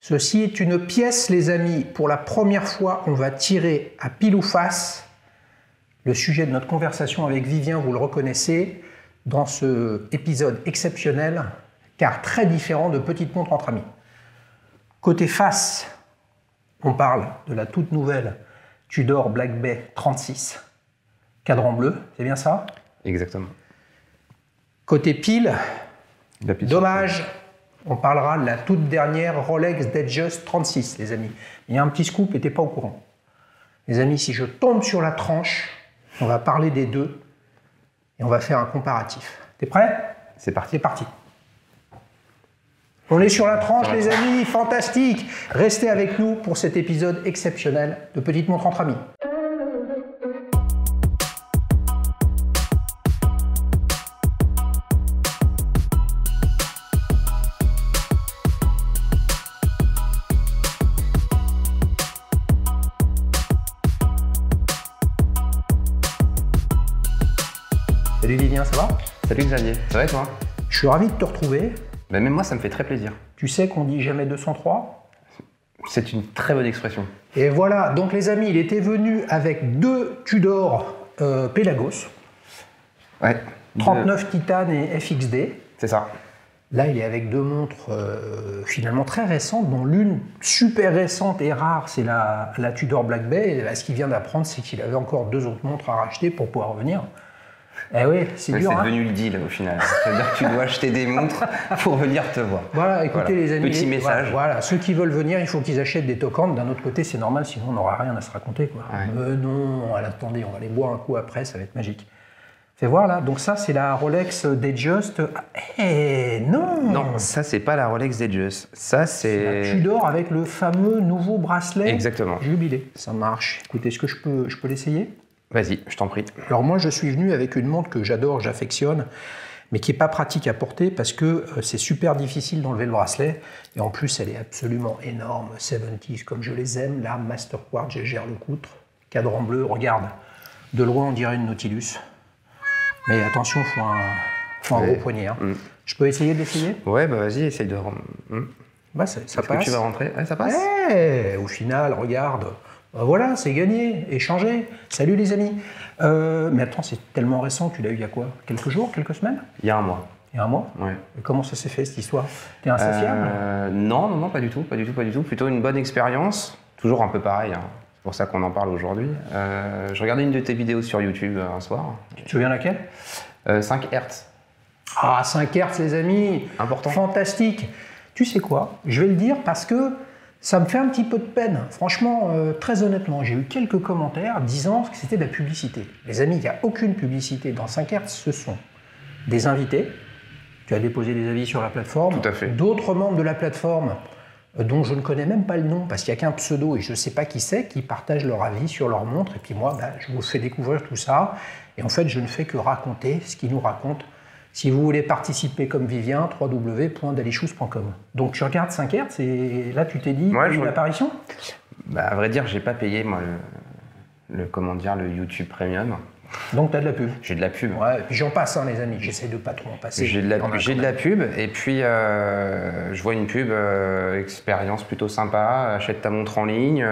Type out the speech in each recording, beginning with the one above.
Ceci est une pièce, les amis. Pour la première fois, on va tirer à pile ou face le sujet de notre conversation avec Vivien, vous le reconnaissez, dans ce épisode exceptionnel, car très différent de petites montres entre amis. Côté face, on parle de la toute nouvelle Tudor Black Bay 36, cadran bleu, c'est bien ça? Exactement. Côté pile, dommage, on parlera de la toute dernière Rolex Datejust 36, les amis. Il y a un petit scoop et t'es pas au courant. Les amis, si je tombe sur la tranche, on va parler des deux et on va faire un comparatif. T'es prêt? C'est parti. C'est parti. On est sur la tranche, les amis, fantastique. Restez avec nous pour cet épisode exceptionnel de Petites Montres entre amis. Salut Vivien, ça va? Salut Xavier, ça va et toi? Je suis ravi de te retrouver. Ben même moi, ça me fait très plaisir. Tu sais qu'on dit jamais 203? C'est une très bonne expression. Et voilà, donc les amis, il était venu avec deux Tudor Pelagos, Ouais. 39 Titane et FXD. C'est ça. Là, il est avec deux montres finalement très récentes, dont l'une super récente et rare, c'est la Tudor Black Bay. Et là, ce qu'il vient d'apprendre, c'est qu'il avait encore deux autres montres à racheter pour pouvoir revenir. Eh oui, c'est dur. C'est hein, devenu le deal au final. C'est-à-dire que tu dois acheter des montres pour venir te voir. Voilà, écoutez Voilà. les amis. Petit message. Voilà, ceux qui veulent venir, il faut qu'ils achètent des tocantes. D'un autre côté, c'est normal, sinon on n'aura rien à se raconter. Quoi. Ouais. Non, attendez, on va les boire un coup après, ça va être magique. Fais voir là, donc ça c'est la Rolex Datejust. Eh non Non, ça c'est pas la Rolex Datejust. Ça La c'est... Tudor avec le fameux nouveau bracelet. Exactement. Jubilé. Ça marche. Écoutez, est-ce que je peux l'essayer? Vas-y, je t'en prie. Alors moi, je suis venu avec une montre que j'adore, j'affectionne, mais qui n'est pas pratique à porter parce que c'est super difficile d'enlever le bracelet. Et en plus, elle est absolument énorme. 70s, comme je les aime. Là, Master Quartz, je gère le coutre. Cadran bleu, regarde. De loin, on dirait une Nautilus. Mais attention, il faut un gros poignet. Hein. Je peux essayer de l'essayer? Ouais, bah vas-y, essaye de... Bah, ça Est-ce que passe. tu vas rentrer? Ouais, ça passe. Eh, au final, regarde. Voilà, c'est gagné, échangé. Salut les amis. Mais attends, c'est tellement récent, tu l'as eu il y a quoi? Quelques jours, quelques semaines? Il y a un mois. Il y a un mois? Ouais. Et comment ça s'est fait cette histoire? T'es insatiable? Non, pas du tout. Plutôt une bonne expérience. Toujours un peu pareil, hein. C'est pour ça qu'on en parle aujourd'hui. Je regardais une de tes vidéos sur YouTube un soir. Tu te souviens laquelle? 5 Hz. Ah, 5 Hz les amis. Important. Fantastique. Tu sais quoi? Je vais le dire parce que ça me fait un petit peu de peine. Franchement, très honnêtement, j'ai eu quelques commentaires disant que c'était de la publicité. Les amis, il n'y a aucune publicité dans 5 Hz. Ce sont des invités. Tu as déposé des avis sur la plateforme. Tout à fait. D'autres membres de la plateforme dont je ne connais même pas le nom parce qu'il n'y a qu'un pseudo et je ne sais pas qui c'est, qui partagent leur avis sur leur montre. Et puis moi, je vous fais découvrir tout ça. Et en fait, je ne fais que raconter ce qu'ils nous racontent. Si vous voulez participer comme Vivien, www.dalichous.com. Donc tu regardes 5 Hz et là tu t'es dit une apparition? Bah, à vrai dire, j'ai pas payé moi le YouTube Premium. Donc tu as de la pub? J'ai de la pub. Ouais, et puis j'en passe, hein, les amis, j'essaie de pas trop en passer. J'ai de la pub et puis je vois une pub, expérience plutôt sympa, achète ta montre en ligne.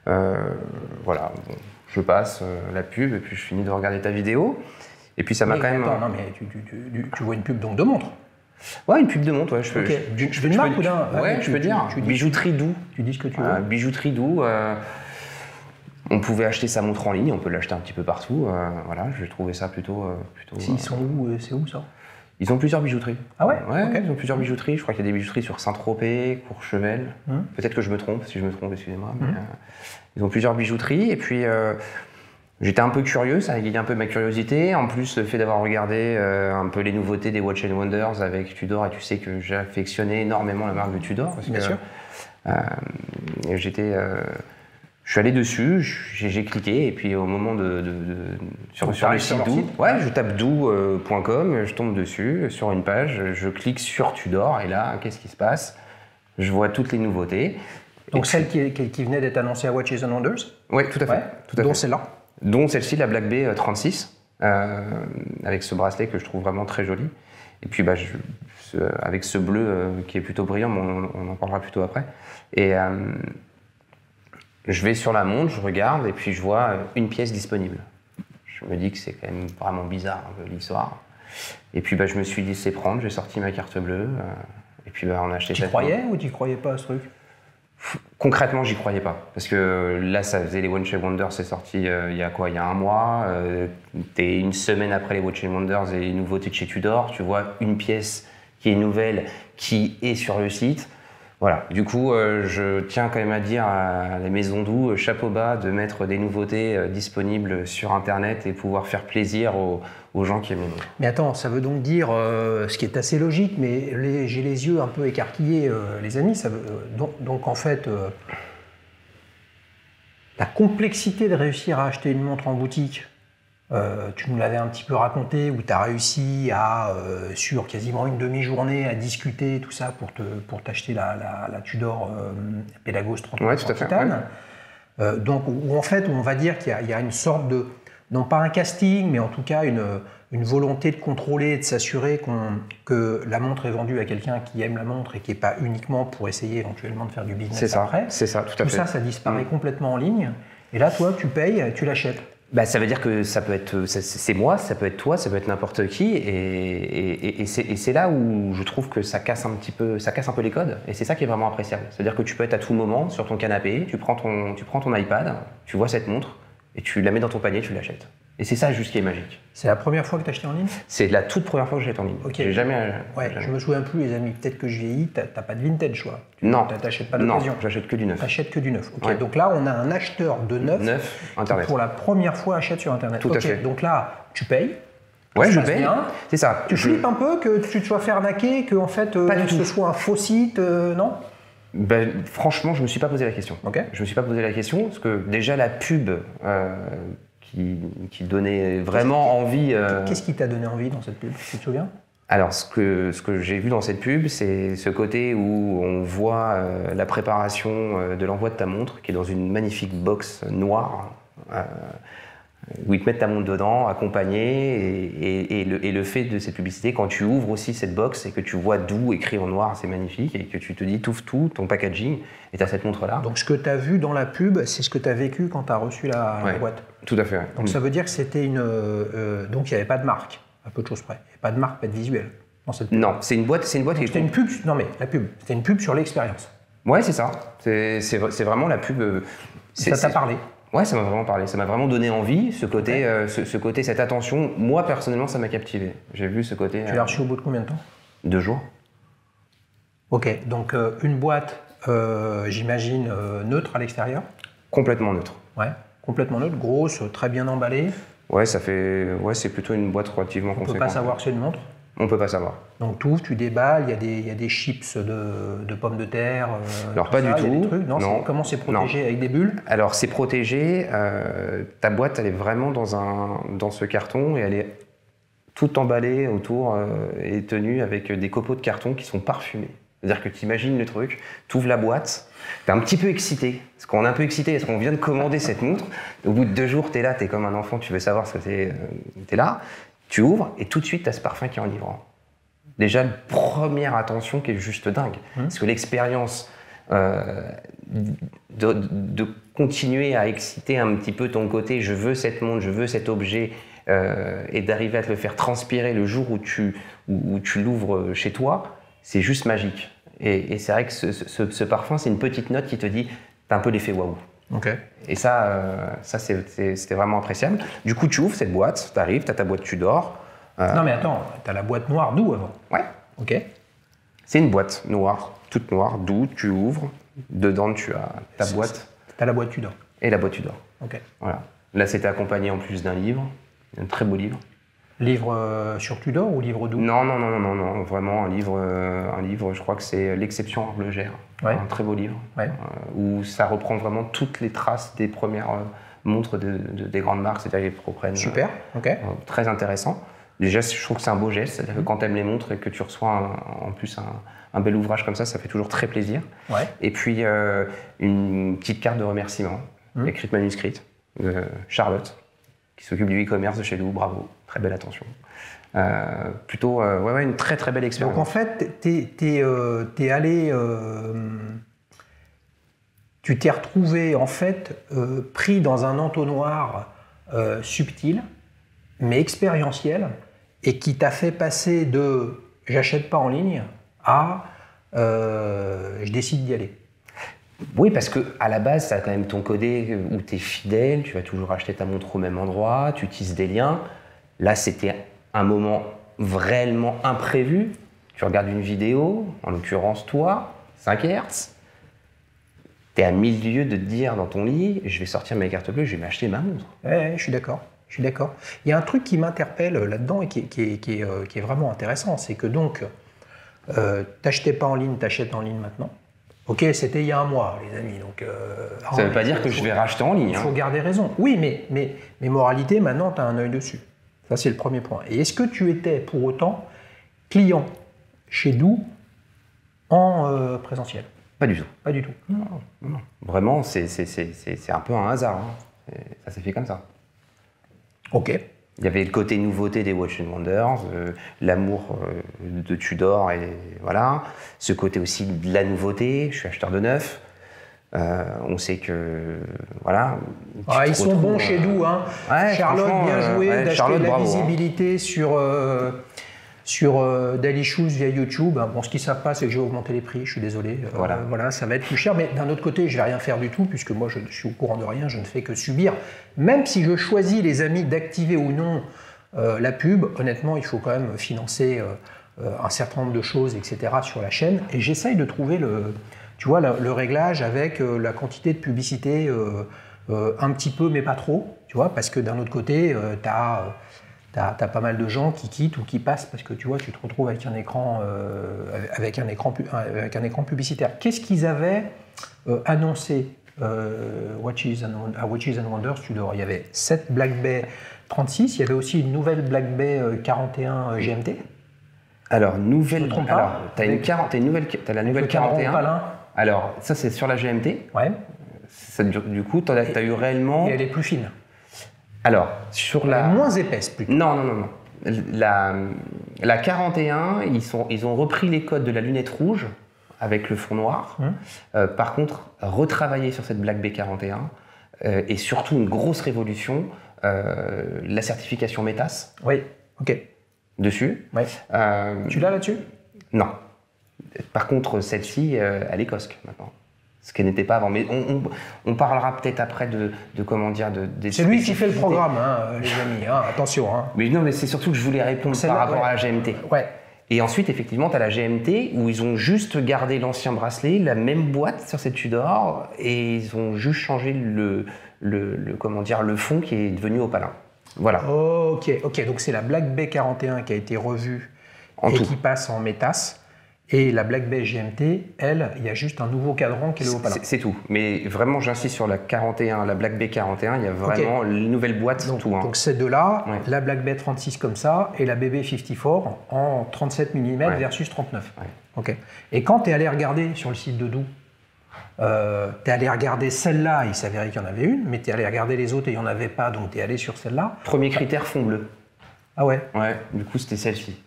Voilà, bon, je passe la pub et puis je finis de regarder ta vidéo. Et puis ça m'a quand même... Attends, non mais tu vois une pub donc de montre? Ouais, une pub de montre, ouais. D'une marque ou d'un... Ouais, je peux dire. Bijouterie Doux. Tu dis ce que tu veux. Bijouterie Doux. On pouvait acheter sa montre en ligne, on peut l'acheter un petit peu partout. Voilà, j'ai trouvé ça plutôt... Ils sont où? C'est où ça? Ils ont plusieurs bijouteries. Ah ouais? Ouais, Okay. Ils ont plusieurs bijouteries. Je crois qu'il y a des bijouteries sur Saint-Tropez, Courchevel. Peut-être que je me trompe. Si je me trompe, excusez-moi. Mais, ils ont plusieurs bijouteries. Et puis, j'étais un peu curieux. Ça a éveillé un peu ma curiosité. En plus, le fait d'avoir regardé un peu les nouveautés des Watch & Wonders avec Tudor. Et tu sais que j'ai affectionné énormément la marque de Tudor. Parce Bien sûr. Je suis allé dessus, j'ai cliqué et puis au moment sur le site Doux, ouais, je tape doux.com, je tombe dessus sur une page, je clique sur Tudor et là, qu'est-ce qui se passe? Je vois toutes les nouveautés. Donc celle qui venait d'être annoncée à Watches & Wonders? Oui, tout à fait. Ouais, tout à dont fait. celle-là? Dont celle-ci, la Black Bay 36, avec ce bracelet que je trouve vraiment très joli. Et puis avec ce bleu qui est plutôt brillant, mais on en parlera plutôt après. Et je vais sur la montre, je regarde et puis je vois une pièce disponible. Je me dis que c'est quand même vraiment bizarre l'histoire. Et puis je me suis laissé prendre, j'ai sorti ma carte bleue et puis on a acheté cette montre. Tu croyais ou tu croyais pas à ce truc? Concrètement, j'y croyais pas. Parce que là, ça faisait les Watch & Wonders, c'est sorti il y a quoi? Il y a un mois. T'es une semaine après les Watch & Wonders et les nouveautés de chez Tudor. Tu vois une pièce qui est nouvelle, qui est sur le site. Voilà. Du coup, je tiens quand même à dire à la Maison Dou, chapeau bas de mettre des nouveautés disponibles sur Internet et pouvoir faire plaisir aux gens qui aiment les montres. Mais attends, ça veut donc dire, ce qui est assez logique, mais j'ai les yeux un peu écarquillés, les amis, donc en fait, la complexité de réussir à acheter une montre en boutique, tu nous l'avais un petit peu raconté, où tu as réussi sur quasiment une demi-journée à discuter tout ça pour t'acheter la Tudor Pelagos 39 en titane. Ouais. Donc, où en fait, on va dire qu'il y a une sorte de, non pas un casting, mais en tout cas une volonté de contrôler et de s'assurer que la montre est vendue à quelqu'un qui aime la montre et qui n'est pas uniquement pour essayer éventuellement de faire du business après. C'est ça, tout à fait. Tout ça, ça disparaît complètement en ligne. Et là, toi, tu payes, tu l'achètes. Ça veut dire que ça peut être, c'est moi, ça peut être toi, ça peut être n'importe qui, et c'est là où je trouve que ça casse un peu les codes, et c'est ça qui est vraiment appréciable. C'est-à-dire que tu peux être à tout moment sur ton canapé, tu prends ton iPad, tu vois cette montre, et tu la mets dans ton panier, tu l'achètes. Et c'est ça juste qui est magique. C'est la première fois que tu as acheté en ligne? C'est la toute première fois que j'ai acheté en ligne. Okay. Jamais. Je me souviens plus, les amis. Peut-être que je vieillis. T'as pas de vintage, quoi. Non. T'achètes pas d'occasion. Non, j'achète que du neuf. T'achètes que du neuf. Ok. Ouais. Donc là, on a un acheteur de neuf Internet. Qui, pour la première fois, achète sur Internet. Tout à fait. Donc là, tu payes. Ouais, je paye. C'est ça. Tu flippes un peu que tu te sois fait arnaquer, que en fait, ce soit un faux site, non? Franchement, je me suis pas posé la question. Okay. Je me suis pas posé la question parce que déjà la pub. Qui donnait vraiment envie. Qu'est-ce qui t'a donné envie dans cette pub? Tu te souviens? Alors, ce que j'ai vu dans cette pub, c'est ce côté où on voit la préparation de l'envoi de ta montre, qui est dans une magnifique box noire, où ils te mettent ta montre dedans, accompagnée, et le fait de cette publicité, quand tu ouvres aussi cette box et que tu vois Dou écrit en noir, c'est magnifique, et que tu te dis, t'ouvres tout, ton packaging, et tu as cette montre-là. Donc ce que tu as vu dans la pub, c'est ce que tu as vécu quand tu as reçu la boîte? Tout à fait. Ouais. Donc ça veut dire que c'était donc il n'y avait pas de marque, à peu de choses près. Il n'y avait pas de marque, pas de visuel dans cette pub. Non, c'est une boîte qui est... C'était une pub, non mais la pub, c'était une pub sur l'expérience. Ouais, c'est ça. C'est vraiment la pub... Ça t'a parlé? Ouais, ça m'a vraiment parlé. Ça m'a vraiment donné envie, ce côté, ce côté, cette attention. Moi, personnellement, ça m'a captivé. J'ai vu ce côté... Tu l'as reçu au bout de combien de temps? 2 jours. Ok, donc une boîte, j'imagine, neutre à l'extérieur? Complètement neutre. Ouais, complètement neutre, grosse, très bien emballée. Ouais, c'est plutôt une boîte relativement conséquente. On ne peut pas savoir que c'est une montre? On peut pas savoir. Donc tu déballes, il y a des chips de pommes de terre. Alors pas ça, du tout. Non. Comment c'est protégé? Avec des bulles? Alors c'est protégé. Ta boîte, elle est vraiment dans ce carton et elle est toute emballée autour et tenue avec des copeaux de carton qui sont parfumés. C'est-à-dire que tu imagines le truc, tu ouvres la boîte, tu es un petit peu excité. Parce qu'on est un peu excité, parce qu'on vient de commander cette montre. Au bout de 2 jours, tu es là, tu es comme un enfant, tu veux savoir ce que c'est. Tu es là. Tu ouvres et tout de suite, tu as ce parfum qui est enivrant. Déjà, première attention qui est juste dingue. Parce que l'expérience de continuer à exciter un petit peu ton côté, je veux cette montre, je veux cet objet, et d'arriver à te le faire transpirer le jour où tu l'ouvres chez toi, c'est juste magique. Et c'est vrai que ce parfum, c'est une petite note qui te dit, t'as un peu l'effet waouh. Okay. Et ça c'était vraiment appréciable. Du coup, tu ouvres cette boîte, tu arrives, tu as ta boîte Tudor. Non mais attends, tu as la boîte noire Dou avant. Ouais. Ok. C'est une boîte noire, toute noire, Dou, tu ouvres. Dedans, tu as ta boîte. Tu as la boîte Tudor. Et la boîte Tudor. Ok. Voilà. Là, c'était accompagné en plus d'un livre, un très beau livre. Livre sur Tudor ou livre Dou? Non, vraiment un livre, je crois que c'est L'exception horlogère. Ouais. Un très beau livre, ouais. Où ça reprend vraiment toutes les traces des premières montres des grandes marques, c'est-à-dire les Proprenne. Super, ok. Très intéressant. Déjà, je trouve que c'est un beau geste, c'est-à-dire que quand tu aimes les montres et que tu reçois en plus un bel ouvrage comme ça fait toujours très plaisir. Ouais. Et puis, une petite carte de remerciement, écrite manuscrite, de Charlotte, qui s'occupe du e-commerce de chez nous, bravo, très belle attention. Plutôt, une très très belle expérience. Donc en fait, t'es allé, tu t'es retrouvé en fait pris dans un entonnoir subtil, mais expérientiel, et qui t'a fait passer de j'achète pas en ligne à je décide d'y aller. Oui, parce que à la base, tu as quand même ton codé où tu es fidèle, tu vas toujours acheter ta montre au même endroit, tu tisses des liens. Là, c'était un moment vraiment imprévu. Tu regardes une vidéo, en l'occurrence toi, 5 Hz. Tu es à 1000 lieues de te dire dans ton lit, je vais sortir mes cartes bleues, je vais m'acheter ma montre. Ouais, je suis d'accord. Je suis d'accord. Il y a un truc qui m'interpelle là-dedans et qui est vraiment intéressant, c'est que donc, t'achetais pas en ligne, t'achètes en ligne maintenant. Ok, c'était il y a un mois, les amis. Donc, ça ne veut pas dire que je vais racheter en ligne. Il faut garder raison. Oui, mais moralité, maintenant, tu as un œil dessus. Ça, c'est le premier point. Et est-ce que tu étais pour autant client chez Doux en présentiel? Pas du tout. Pas du tout. Non. Vraiment, c'est un peu un hasard. Hein. Ça s'est fait comme ça. Ok. Il y avait le côté nouveauté des Watches & Wonders, l'amour de Tudor, et voilà. Ce côté aussi de la nouveauté, je suis acheteur de neuf. On sait que, voilà. Ils sont bons chez Doux, hein. Ouais, Charlotte, bien joué, d'acheter Charlotte, de la bravo, visibilité sur Daily Shoes via YouTube. Bon, ce qu'ils ne savent pas, c'est que j'ai augmenté les prix, je suis désolé. Voilà, ça va être plus cher. Mais d'un autre côté, je ne vais rien faire du tout, puisque moi, je suis au courant de rien, je ne fais que subir. Même si je choisis, les amis, d'activer ou non la pub, honnêtement, il faut quand même financer un certain nombre de choses, etc. sur la chaîne. Et j'essaye de trouver le réglage avec la quantité de publicité un petit peu, mais pas trop. Tu vois, parce que d'un autre côté, T'as pas mal de gens qui quittent ou qui passent parce que tu vois, tu te retrouves avec un écran, avec un écran publicitaire. Qu'est-ce qu'ils avaient annoncé Watches and Wonders Tudor? Il y avait 7 Black Bay 36, il y avait aussi une nouvelle Black Bay 41 GMT. Alors, nouvelle. Alors, t'as la nouvelle 41. Palin. Alors, ça, c'est sur la GMT. Ouais. Ça, du coup, t'as eu réellement. Et elle est plus fine. Alors, sur elle est moins épaisse plutôt. Non. La 41, ils ont repris les codes de la lunette rouge avec le fond noir. Par contre, retravaillé sur cette Black Bay 41 et surtout une grosse révolution, la certification METAS. Oui, ok. Dessus. Ouais. Tu l'as là-dessus? Non. Par contre, celle-ci, elle est cosque maintenant. Ce qu'elle n'était pas avant. Mais on parlera peut-être après de comment dire... C'est lui qui fait le programme, hein, les amis, hein, attention. Hein. Mais non, mais c'est surtout que je voulais répondre par rapport à la GMT. Ouais. Et ensuite, effectivement, tu as la GMT où ils ont juste gardé l'ancien bracelet, la même boîte sur cette Tudor, et ils ont juste changé le fond qui est devenu opalin. Voilà. Ok. Donc c'est la Black Bay 41 qui a été revue qui passe en METAS. Et la Black Bay GMT, elle, il y a juste un nouveau cadran qui est le opalin. C'est tout. Mais vraiment, j'insiste sur la 41, la Black Bay 41, il y a vraiment une nouvelle boîte. Donc ces deux-là, la Black Bay 36 comme ça et la BB 54 en 37 mm versus 39. Ouais. Ok. Et quand tu es allé regarder sur le site de Doux, tu es allé regarder celle-là, il s'avérait qu'il y en avait une, mais tu es allé regarder les autres et il n'y en avait pas, donc tu es allé sur celle-là. Premier critère, fond bleu. Ah ouais? Ouais, du coup c'était celle-ci.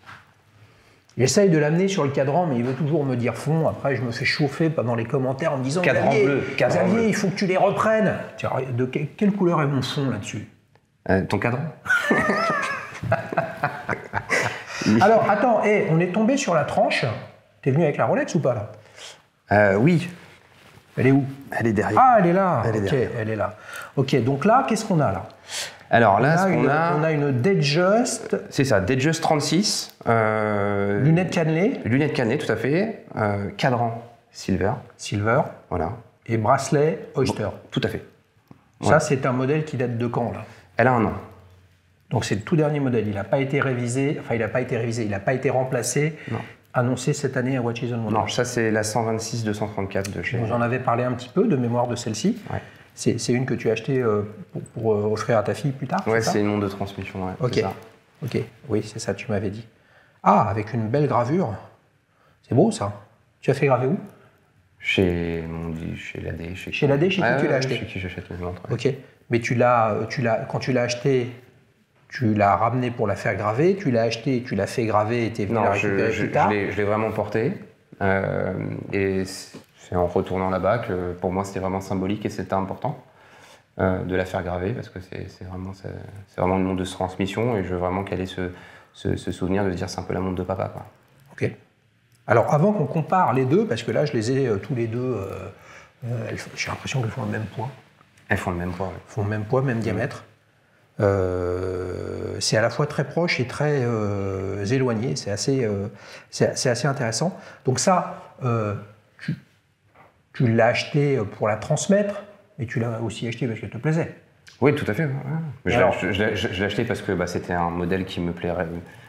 J'essaye de l'amener sur le cadran, mais il veut toujours me dire fond. Après, je me fais chauffer pendant les commentaires en me disant Xavier, il faut que tu les reprennes. De quelle couleur est mon fond là-dessus? Ton cadran. Alors, attends, on est tombé sur la tranche. T'es venu avec la Rolex ou pas là? Oui. Elle est où? Elle est derrière. Ah, elle est là. Elle est là. Ok, donc là, qu'est-ce qu'on a là? Alors là, on a une Datejust. C'est ça, Datejust 36. Lunettes cannelées. Lunettes cannelées, tout à fait. Cadran silver. Voilà. Et bracelet Oyster. Bon, tout à fait. Ça, c'est un modèle qui date de quand là? Elle a un an. Donc c'est le tout dernier modèle. Il n'a pas été révisé. Enfin, il n'a pas été remplacé. Non. Annoncé cette année à Watches and Wonders. Non, ça c'est la 126-234 de chez. Vous en avez parlé un petit peu de mémoire de celle-ci. Ouais. C'est une que tu as achetée pour offrir à ta fille plus tard? Ouais, c'est une montre de transmission. Ouais, ok. Ok. Oui, c'est ça, tu m'avais dit. Ah, avec une belle gravure. C'est beau ça. Tu as fait graver où? Chez l'AD. Chez l'AD, chez qui tu l'as acheté? Chez qui j'achète mes montres. Ok. Mais quand tu l'as acheté, tu l'as ramené pour la faire graver, tu l'as acheté, tu l'as fait graver et tu es venu la récupérer plus tard. Je l'ai vraiment porté. Et c'est en retournant là-bas que pour moi c'était vraiment symbolique et c'était important de la faire graver parce que c'est vraiment une montre de transmission et je veux vraiment qu'elle ait ce souvenir de se dire c'est un peu la montre de papa, quoi. Ok. Alors avant qu'on compare les deux, parce que là je les ai tous les deux, j'ai l'impression qu'elles font le même poids. Elles font le même poids. Ouais. Elles font le même poids, même diamètre. C'est à la fois très proche et très éloigné, c'est assez intéressant. Donc ça, tu l'as acheté pour la transmettre, mais tu l'as aussi acheté parce qu'elle te plaisait. Oui, tout à fait. Ouais. Je l'ai acheté parce que c'était un modèle qui me plairait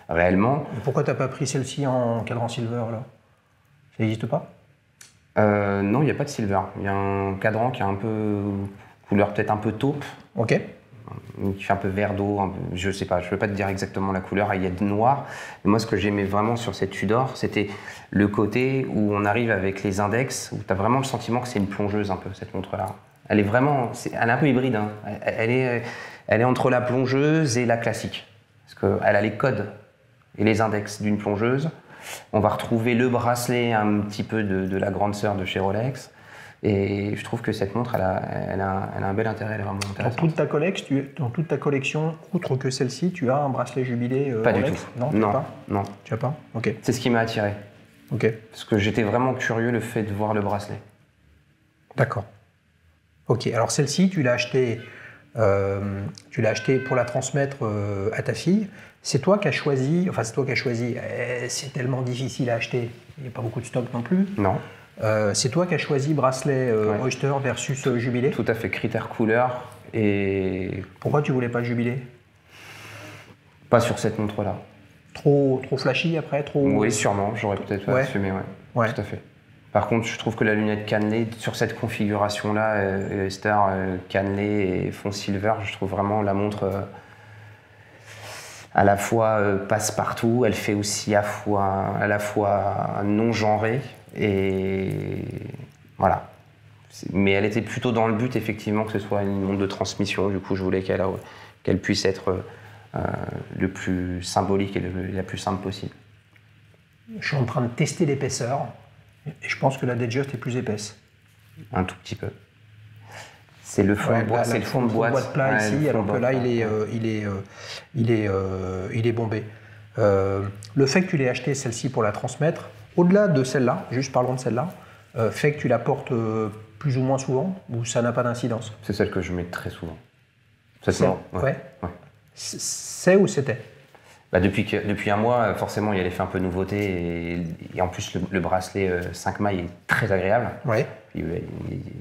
réellement. Et pourquoi tu n'as pas pris celle-ci en cadran silver là? Ça n'existe pas? Non, il n'y a pas de silver. Il y a un cadran qui a un peu couleur peut-être un peu taupe. Ok. Qui fait un peu vert d'eau, je sais pas, je ne peux pas te dire exactement la couleur, il y a de noir. Mais moi, ce que j'aimais vraiment sur cette Tudor, c'était le côté où on arrive avec les index, où tu as vraiment le sentiment que c'est une plongeuse un peu, cette montre-là. Elle est vraiment, elle est un peu hybride, hein. Elle est entre la plongeuse et la classique. Parce qu'elle a les codes et les index d'une plongeuse. On va retrouver le bracelet un petit peu de la grande sœur de chez Rolex. Et je trouve que cette montre, elle a un bel intérêt, elle est vraiment intéressante. Dans toute ta collection, outre que celle-ci, tu as un bracelet jubilé Pas Rolex? du tout. Non. Tu n'as pas? Ok. C'est ce qui m'a attiré. Ok. Parce que j'étais vraiment curieux le fait de voir le bracelet. D'accord. Ok. Alors celle-ci, tu l'as acheté pour la transmettre à ta fille. C'est toi qui as choisi. Enfin, c'est toi qui as choisi. C'est tellement difficile à acheter. Il n'y a pas beaucoup de stock non plus. Non. C'est toi qui as choisi bracelet Oyster versus Jubilé? Tout à fait, critère couleur et... Pourquoi tu voulais pas le Jubilé? Pas sur cette montre-là. Trop flashy après? Oui, sûrement, j'aurais peut-être assumé, ouais. Tout à fait. Par contre, je trouve que la lunette cannelée, sur cette configuration-là, Oyster, cannelé et fond silver, je trouve vraiment la montre à la fois passe-partout, elle fait aussi à la fois non-genrée. Et voilà. Mais elle était plutôt dans le but, effectivement, que ce soit une montre de transmission. Du coup, je voulais qu'elle puisse être le plus symbolique et la plus simple possible. Je suis en train de tester l'épaisseur. Et je pense que la Datejust est plus épaisse. Un tout petit peu. C'est le fond de boîte. C'est le fond de boîte plat ici, alors que là, il est bombé. Le fait que tu l'aies acheté celle-ci pour la transmettre, au-delà de celle-là, juste parlons de celle-là, fait que tu la portes plus ou moins souvent, ou ça n'a pas d'incidence? C'est celle que je mets très souvent. Ouais. C'est ou c'était? Depuis un mois, forcément, il y a l'effet un peu nouveauté et en plus le bracelet 5 mailles est très agréable. Ouais. Puis,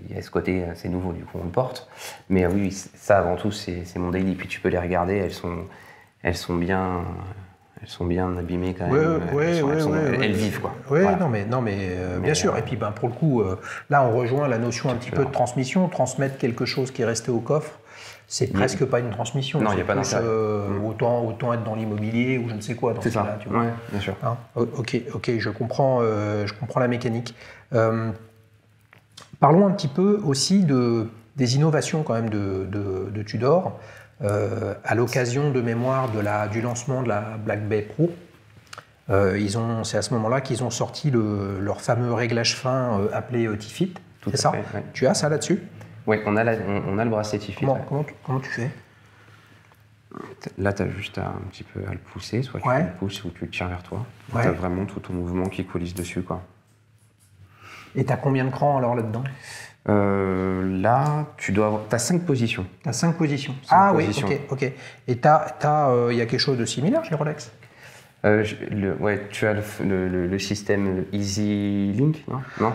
il y a ce côté, c'est nouveau, du coup on le porte. Mais oui, ça avant tout, c'est mon daily. Puis tu peux les regarder, elles sont bien abîmées quand même. Elles vivent, quoi. Oui, voilà. non mais bien sûr. Et puis pour le coup, là on rejoint la notion un petit peu de transmission. Transmettre quelque chose qui est resté au coffre, c'est presque pas une transmission. Non, il n'y a pas d'intérêt. Autant être dans l'immobilier ou je ne sais quoi. C'est ça, tu vois. Ouais, bien sûr. Hein, ok, je comprends la mécanique. Parlons un petit peu aussi des innovations quand même de Tudor. À l'occasion de mémoire du lancement de la Black Bay Pro, c'est à ce moment-là qu'ils ont sorti leur fameux réglage fin appelé T-Fit. C'est ça? Ouais. Tu as ça là-dessus? Oui, on a le bracelet T-Fit. Comment tu fais? Là, tu as juste un petit peu à le pousser, soit tu le pousses ou tu le tires vers toi. Ouais. Tu as vraiment tout ton mouvement qui coulisse dessus, quoi. Et tu as combien de crans alors là-dedans? Là, t'as 5 positions. Tu as 5 positions. Oui, ok. Et il y a quelque chose de similaire chez Rolex? Tu as le système Easy Link, non?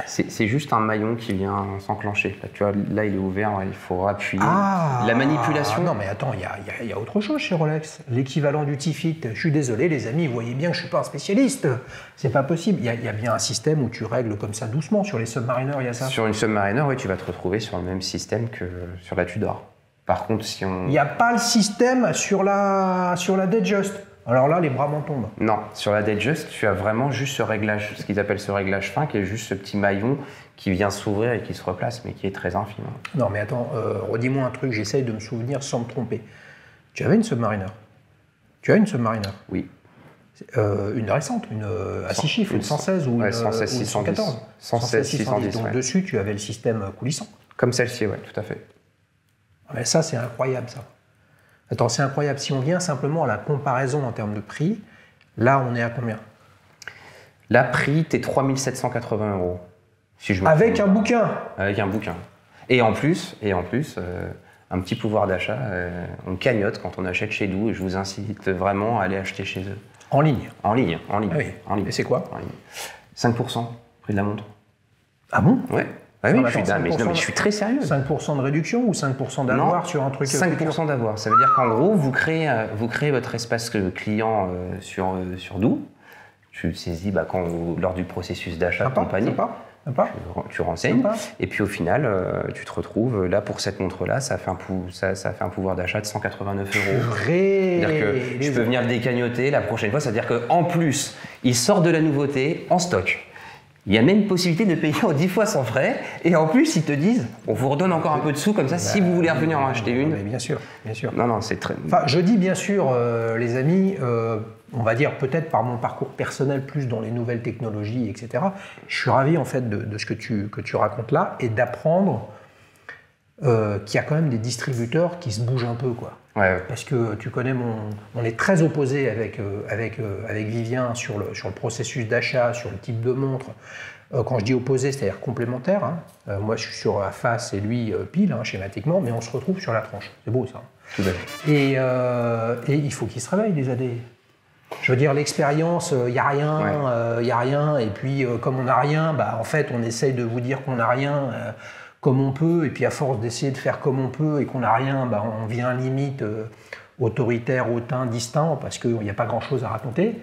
C'est juste un maillon qui vient s'enclencher. Là, tu vois, là, il est ouvert, il faut appuyer. La manipulation... Non, mais attends, il y a autre chose chez Rolex. L'équivalent du T-Fit. Je suis désolé, les amis, vous voyez bien que je ne suis pas un spécialiste. C'est pas possible. Il y a bien un système où tu règles comme ça doucement. Sur les Submariner, il y a ça? Sur une Submariner, oui, tu vas te retrouver sur le même système que sur la Tudor. Par contre, si on... Il n'y a pas le système sur la Datejust. Alors là, les bras m'en tombent. Non, sur la Datejust, tu as vraiment juste ce réglage, ce qu'ils appellent ce réglage fin, qui est juste ce petit maillon qui vient s'ouvrir et qui se replace, mais qui est très infime. Non, mais attends, redis-moi un truc, j'essaye de me souvenir sans me tromper. Tu avais une Submariner? Tu as une Submariner? Oui. Une récente, à 6 chiffres, une 116 ou une 116 614. 116 610. Donc dessus, tu avais le système coulissant. Comme celle-ci, oui, tout à fait. Mais ça, c'est incroyable, ça. Attends, c'est incroyable. Si on vient simplement à la comparaison en termes de prix, là, on est à combien? Là, prix, t'es 3 780 €. Si je me Avec trompe. un bouquin? Avec un bouquin. Et en plus, un petit pouvoir d'achat, on cagnotte quand on achète chez nous, et je vous incite vraiment à aller acheter chez eux. En ligne? En ligne. Ah oui. En ligne. Et c'est quoi? En ligne. 5%, prix de la montre. Ah bon? Ouais. Ah oui, je suis très sérieux. 5% de réduction ou 5% d'avoir sur un truc? 5% d'avoir. Ça veut dire qu'en gros, vous créez votre espace client sur Doux. Tu saisis lors du processus d'achat de compagnie. Tu renseignes. Et puis au final, tu te retrouves là pour cette montre-là, ça fait un pouvoir d'achat de 189 €. C'est-à-dire que je peux venir le décagnoter la prochaine fois. C'est-à-dire qu'en plus, il sort de la nouveauté en stock. Il y a même possibilité de payer en 10 fois sans frais. Et en plus, ils te disent, on vous redonne encore un peu de sous comme ça si vous voulez revenir en acheter une. Mais bien sûr, bien sûr. Non, c'est très... Enfin, je dis bien sûr, les amis, on va dire peut-être par mon parcours personnel, plus dans les nouvelles technologies, etc. Je suis ravi en fait de ce que tu racontes là et d'apprendre qu'il y a quand même des distributeurs qui se bougent un peu, quoi. Ouais. Parce que tu connais on est très opposés avec Vivien sur le processus d'achat, sur le type de montre. Quand je dis opposé, c'est-à-dire complémentaire. Hein. Moi, je suis sur la face et lui pile, schématiquement, mais on se retrouve sur la tranche. C'est beau, ça. Tout à fait. Et il faut qu'ils se réveillent, les AD. Je veux dire, l'expérience, il n'y a rien, y a rien. Et puis, comme on n'a rien, en fait, on essaye de vous dire qu'on n'a rien comme on peut. Et puis, à force d'essayer de faire comme on peut et qu'on n'a rien, on vient limite autoritaire, hautain, distant, parce qu'il n'y a pas grand-chose à raconter.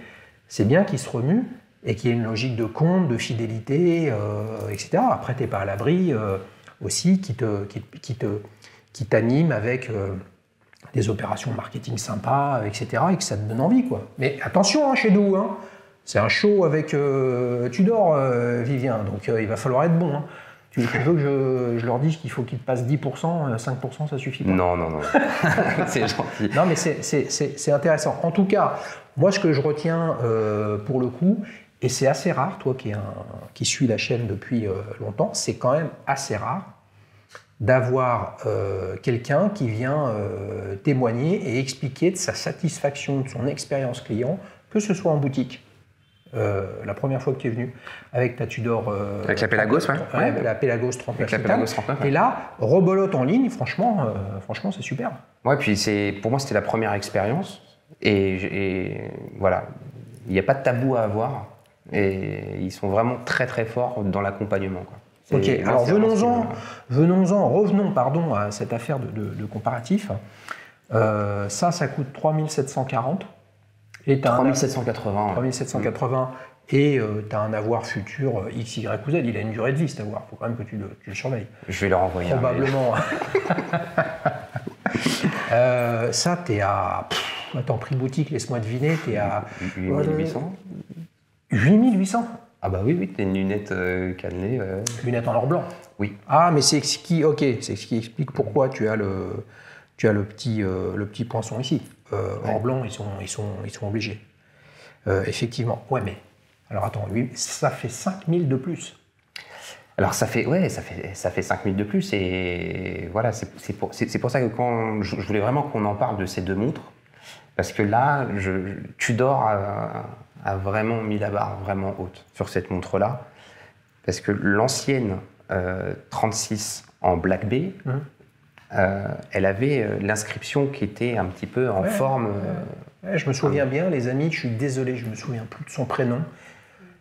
C'est bien qu'ils se remuent et qu'il y ait une logique de compte, de fidélité, etc. Après, tu n'es pas à l'abri aussi qui t'anime avec des opérations marketing sympas, etc. et que ça te donne envie, quoi. Mais attention, chez nous, c'est un show avec Tudor, Vivien, donc il va falloir être bon. Tu veux que je leur dise qu'il faut qu'ils te passent 10%, 5%, ça suffit pas? Non. C'est gentil. Non, mais c'est intéressant. En tout cas, moi, ce que je retiens pour le coup, et c'est assez rare, toi qui suis la chaîne depuis longtemps, c'est quand même assez rare d'avoir quelqu'un qui vient témoigner et expliquer de sa satisfaction, de son expérience client, que ce soit en boutique. La première fois que tu es venu avec ta Tudor... avec la Pelagos, la Pelagos 39. Avec la Pelagos 39, Et là, rebolote en ligne, franchement c'est super. Ouais, puis pour moi, c'était la première expérience. Et voilà, il n'y a pas de tabou à avoir. Et ils sont vraiment très très forts dans l'accompagnement, quoi. Ok, alors revenons à cette affaire de comparatif. Ça coûte 3740. Et 3780. 3780 et tu as un avoir futur X, Y ou Z. Il a une durée de vie, cet avoir. Il faut quand même que tu le surveilles. Je vais leur envoyer probablement. Ça, tu es à... Attends, prix boutique, laisse-moi deviner, tu es à... 8800. 8800. Ah bah oui, t'as une lunette cannelée. Lunette en or blanc. Oui. Ah, mais c'est ce qui explique pourquoi tu as le petit poinçon ici. Or blanc, ils sont obligés. Effectivement. Ouais, mais alors attends, ça fait 5000 de plus. Alors ça fait 5000 de plus et voilà, c'est pour ça que quand je voulais vraiment qu'on en parle de ces deux montres, parce que là, Tudor a vraiment mis la barre vraiment haute sur cette montre-là, parce que l'ancienne 36 en Black Bay, elle avait l'inscription qui était un petit peu en forme... je me souviens bien, les amis, je suis désolé, je me souviens plus de son prénom.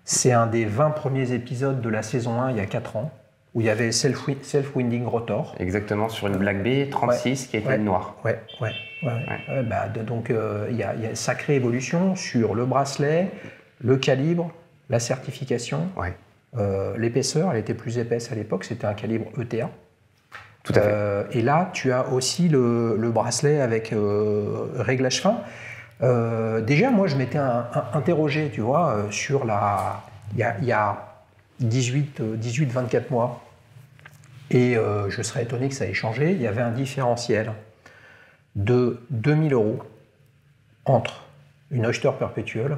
C'est un des 20 premiers épisodes de la saison 1, il y a 4 ans, où il y avait Self-Winding Rotor. Exactement, sur une Black Bay 36 qui était noire. Donc il y a une sacrée évolution sur le bracelet, le calibre, la certification, l'épaisseur, elle était plus épaisse à l'époque, c'était un calibre ETA. Tout à fait. Et là, tu as aussi le bracelet avec réglage fin. Déjà, moi, je m'étais interrogé, tu vois, sur il y a 18-24 mois, et je serais étonné que ça ait changé, il y avait un différentiel de 2000 € entre une Oyster Perpetual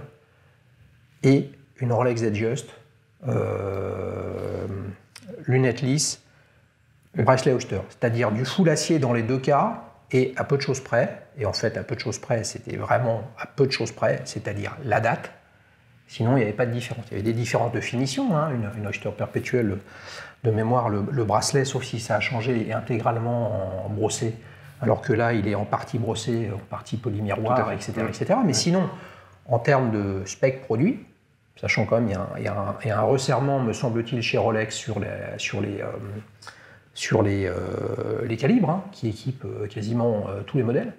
et une Rolex Datejust, lunettes lisses, bracelet Oyster, c'est-à-dire du full acier dans les deux cas et à peu de choses près. Et en fait, à peu de choses près, c'était vraiment à peu de choses près, c'est-à-dire la date. Sinon, il n'y avait pas de différence. Il y avait des différences de finition. Hein. Une Oyster Perpetual, de mémoire, le bracelet, sauf si ça a changé, est intégralement en brossé, alors que là, il est en partie brossé, en partie polymiroir, etc., etc. Mais sinon, en termes de spec produit, sachant quand même il y a un resserrement, me semble-t-il, chez Rolex sur les calibres, hein, qui équipent quasiment tous les modèles.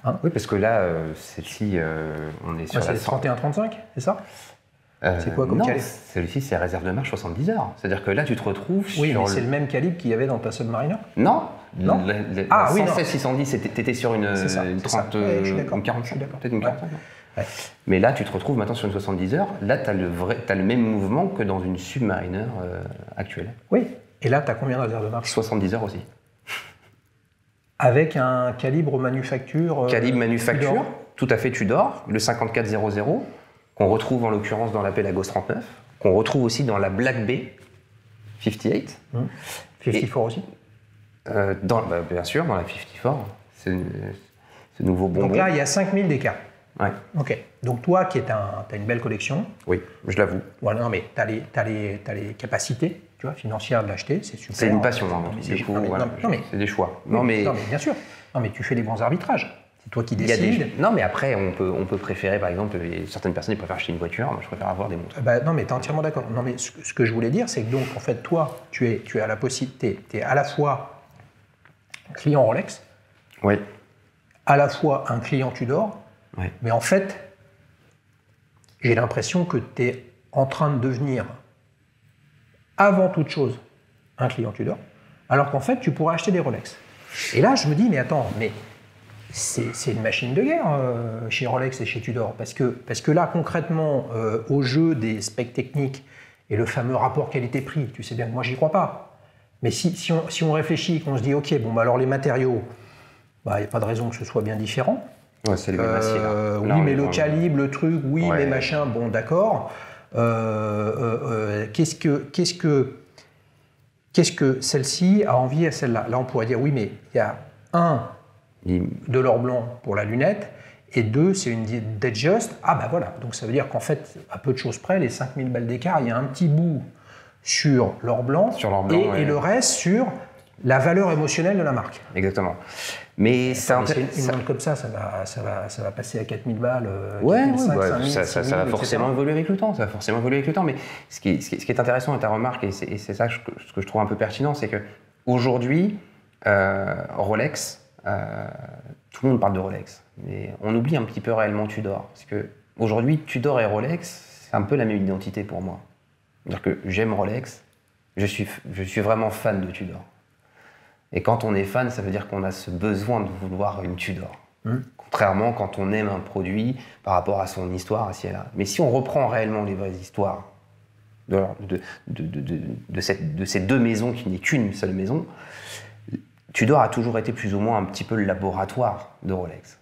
Hein. Oui, parce que là, celle-ci, on est sur c'est 31-35, c'est ça? C'est quoi comme calibre? Celui-ci, c'est réserve de marche 70 heures. C'est-à-dire que là, tu te retrouves oui, mais c'est le même calibre qu'il y avait dans ta Submariner? Non. Non. La 116-610, t'étais sur une 30, une 45, peut-être une 45. Ouais. Mais là, tu te retrouves maintenant sur une 70 heures. Là, tu as le même mouvement que dans une Submariner actuelle. Oui. Et là, tu as combien de réserve de marche? 70 heures aussi. Avec un calibre manufacture Calibre manufacture, Tudor. Tout à fait Tudor, le 5400, qu'on retrouve en l'occurrence dans la Pelagos 39, qu'on retrouve aussi dans la Black Bay 58. 54 aussi bien sûr, dans la 54, ce nouveau bonbon. Donc là, il y a 5000 d'écart. Ouais. Ok. Donc toi, qui as une belle collection. Oui, je l'avoue. Voilà, non, mais tu as les capacités, tu vois, financières de l'acheter, c'est super. C'est une passion, hein, c'est des choix. Non, mais bien sûr. Non, mais tu fais les bons arbitrages. C'est toi qui décides. Non, mais après, on peut préférer, par exemple, certaines personnes préfèrent acheter une voiture, moi je préfère avoir des montres. Non, mais tu es entièrement d'accord. Non, mais ce que je voulais dire, c'est que donc, en fait, toi, tu as la possibilité, tu es à la fois client Rolex, oui, à la fois un client Tudor, oui. Mais en fait, j'ai l'impression que tu es en train de devenir, avant toute chose, un client Tudor, alors qu'en fait, tu pourrais acheter des Rolex. Et là, je me dis, mais attends, mais c'est une machine de guerre chez Rolex et chez Tudor, parce que là, concrètement, au jeu des specs techniques et le fameux rapport qualité-prix, tu sais bien que moi, j'y crois pas. Mais si on réfléchit, qu'on se dit, ok, bon, bah alors les matériaux, il n'y a pas de raison que ce soit bien différent. Ouais, c'est les mêmes aciers, là. Oui, mais le calibre, le truc, oui, mais machin, bon, d'accord. Qu'est-ce que celle-ci a envie à celle-là? Là, on pourrait dire, oui, mais il y a de l'or blanc pour la lunette, et deux, c'est une Datejust. Ah, bah voilà. Donc, ça veut dire qu'en fait, à peu de choses près, les 5000 balles d'écart, il y a un petit bout sur l'or blanc, et le reste sur la valeur émotionnelle de la marque. Exactement. Mais une montre comme ça va passer à 4000 balles. Ça va forcément évoluer avec le temps. Mais ce qui est intéressant dans ta remarque, et c'est ça ce que je trouve un peu pertinent, c'est qu'aujourd'hui, Rolex, tout le monde parle de Rolex, mais on oublie un petit peu réellement Tudor. Parce qu'aujourd'hui, Tudor et Rolex, c'est un peu la même identité pour moi. C'est-à-dire que j'aime Rolex, je suis vraiment fan de Tudor. Et quand on est fan, ça veut dire qu'on a ce besoin de vouloir une Tudor. Contrairement quand on aime un produit par rapport à son histoire, à là. Mais si on reprend réellement les vraies histoires de ces deux maisons qui n'est qu'une seule maison, Tudor a toujours été plus ou moins un petit peu le laboratoire de Rolex.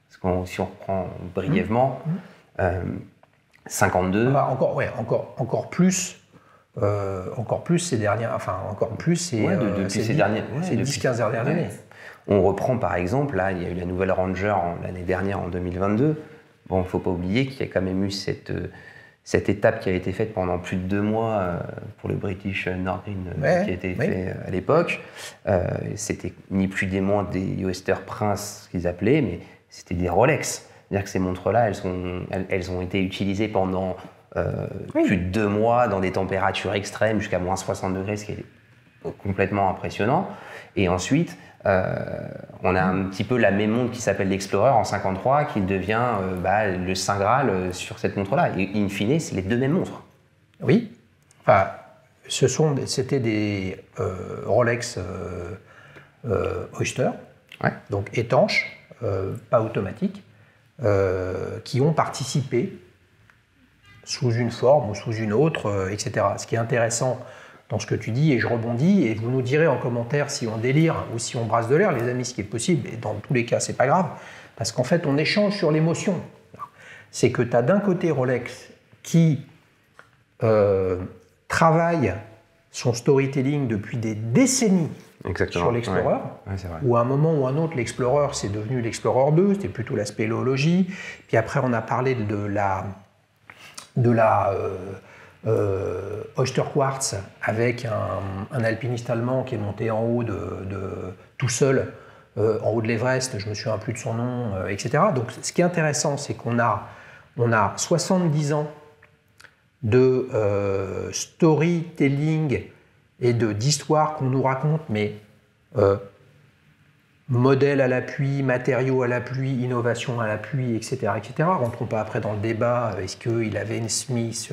Parce que si on reprend brièvement, 52... encore plus ces dernières, encore plus ces 10-15 dernières années. On reprend par exemple, là il y a eu la nouvelle Ranger l'année dernière en 2022. Bon, il ne faut pas oublier qu'il y a quand même eu cette étape qui a été faite pendant plus de 2 mois pour le British Nordgreen qui a été fait à l'époque. C'était ni plus ni moins des Oyster Prince, ce qu'ils appelaient, mais c'était des Rolex. C'est-à-dire que ces montres-là, elles ont été utilisées pendant plus de 2 mois dans des températures extrêmes jusqu'à moins 60 degrés, ce qui est complètement impressionnant. Et ensuite, on a un petit peu la même montre qui s'appelle l'Explorer en 53 qui devient le Saint Graal sur cette montre-là. Et in fine, c'est les deux mêmes montres. Oui. C'était des Rolex Oyster, donc étanches, pas automatiques. qui ont participé sous une forme ou sous une autre, etc. Ce qui est intéressant dans ce que tu dis, et je rebondis, et vous nous direz en commentaire si on délire ou si on brasse de l'air, les amis, ce qui est possible, et dans tous les cas, c'est pas grave, parce qu'en fait, on échange sur l'émotion. C'est que tu as d'un côté Rolex qui travaille son storytelling depuis des décennies sur l'Explorer, où à un moment ou à un autre, l'Explorer, c'est devenu l'Explorer 2, c'était plutôt la spéléologie, puis après, on a parlé de la Oyster Quartz avec un alpiniste allemand qui est monté en haut tout seul, en haut de l'Everest, je ne me souviens plus de son nom, etc. Donc ce qui est intéressant, c'est qu'on a 70 ans de storytelling et d'histoire qu'on nous raconte, mais modèle à l'appui, matériaux à l'appui, innovation à l'appui, etc., etc. Rentrons pas après dans le débat, est-ce qu'il avait une Smith,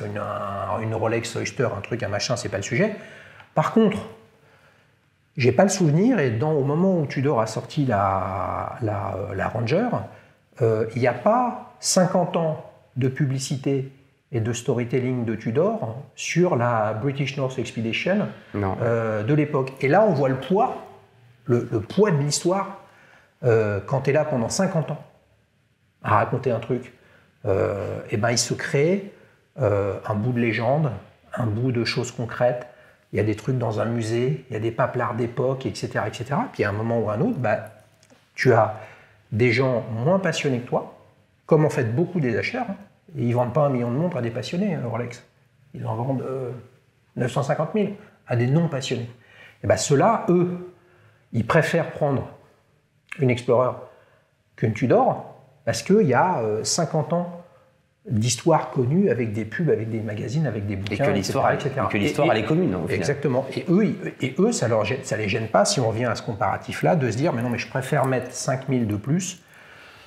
une Rolex Oyster, un truc, un machin, c'est pas le sujet. Par contre, j'ai pas le souvenir, et au moment où Tudor a sorti la Ranger, il n'y a pas 50 ans de publicité et de storytelling de Tudor sur la British North Expedition de l'époque. Et là, on voit le poids, le poids de l'histoire quand tu es là pendant 50 ans à raconter un truc. Et ben, il se crée un bout de légende, un bout de choses concrètes. Il y a des trucs dans un musée, il y a des paplards d'époque, etc., etc. Puis à un moment ou à un autre, tu as des gens moins passionnés que toi, comme en fait beaucoup des acheteurs. Et ils ne vendent pas 1 million de montres à des passionnés, Rolex. Ils en vendent 950 000 à des non-passionnés. Et ben, ceux-là, eux, ils préfèrent prendre une Explorer qu'une Tudor parce qu'il y a 50 ans d'histoire connue avec des pubs, avec des magazines, avec des bouquins, etc. Et que l'histoire, elle est commune. Au final. Exactement. Et eux ça les gêne pas, si on revient à ce comparatif-là, de se dire, mais non, mais je préfère mettre 5 000 de plus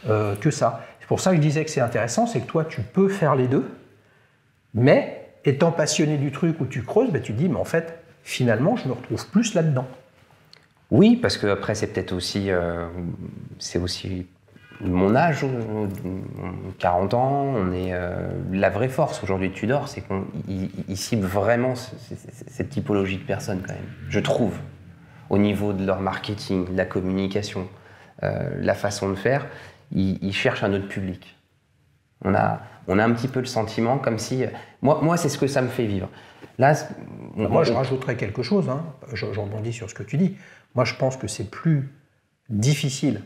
que ça. C'est pour ça que je disais que c'est intéressant, c'est que toi, tu peux faire les deux, mais étant passionné du truc où tu creuses, tu te dis, mais en fait, finalement, je me retrouve plus là-dedans. Oui, parce que après c'est peut-être aussi, mon âge, 40 ans. On est la vraie force aujourd'hui de Tudor, c'est qu'ils ciblent vraiment cette typologie de personnes quand même. Je trouve, au niveau de leur marketing, de la communication, la façon de faire, ils cherchent un autre public. On a un petit peu le sentiment comme si, moi c'est ce que ça me fait vivre. Là, moi je rajouterais quelque chose, hein. Je rebondis sur ce que tu dis. Moi, je pense que c'est plus difficile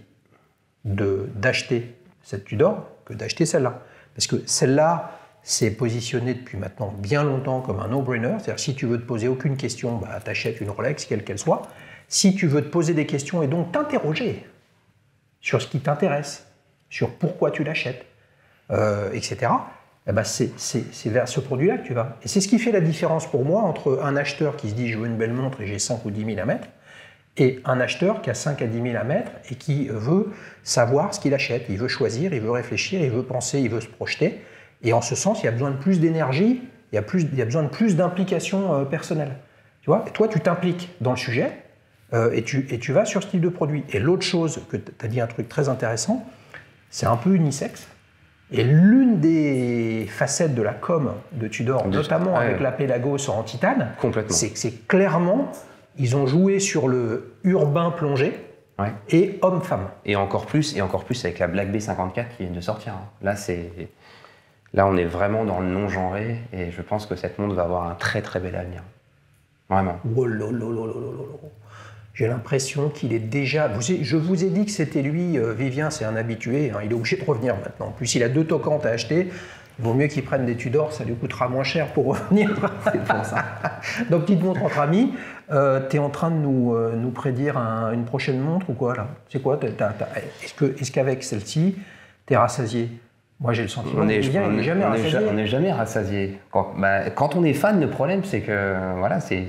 d'acheter cette Tudor que d'acheter celle-là. Parce que celle-là, c'est positionné depuis maintenant bien longtemps comme un no-brainer. C'est-à-dire, si tu veux te poser aucune question, t'achètes une Rolex, quelle qu'elle soit. Si tu veux te poser des questions et donc t'interroger sur ce qui t'intéresse, sur pourquoi tu l'achètes, etc., c'est vers ce produit-là que tu vas. Et c'est ce qui fait la différence pour moi entre un acheteur qui se dit « je veux une belle montre et j'ai 5 ou 10 000 à mettre » et un acheteur qui a 5 à 10 000 à mettre et qui veut savoir ce qu'il achète. Il veut choisir, il veut réfléchir, il veut penser, il veut se projeter. Et en ce sens, il y a besoin de plus d'énergie, il y a besoin de plus d'implication personnelle. Tu vois ? Et toi, tu t'impliques dans le sujet et tu vas sur ce type de produit. Et l'autre chose, que tu as dit un truc très intéressant, c'est un peu unisexe. Et l'une des facettes de la com de Tudor, notamment avec la Pelagos en titane, c'est que c'est clairement... Ils ont joué sur le urbain plongé et homme-femme. Et encore plus avec la Black B54 qui vient de sortir. Là, on est vraiment dans le non-genré et je pense que cette montre va avoir un très très bel avenir. Vraiment. Oh là là là là là. J'ai l'impression qu'il est déjà... Je vous ai dit que c'était lui, Vivien, c'est un habitué. Hein, il est obligé de revenir maintenant. En plus, il a 2 toquantes à acheter. Il vaut mieux qu'il prenne des Tudor, ça lui coûtera moins cher pour revenir. C'est pour ça. Donc, petite montre entre amis. Tu es en train de nous prédire une prochaine montre ou quoi là ? C'est quoi ? Est-ce qu'avec celle-ci, tu es rassasié ? Moi, j'ai le sentiment on n'est jamais rassasié. Quand on est fan, le problème, c'est que voilà, c'est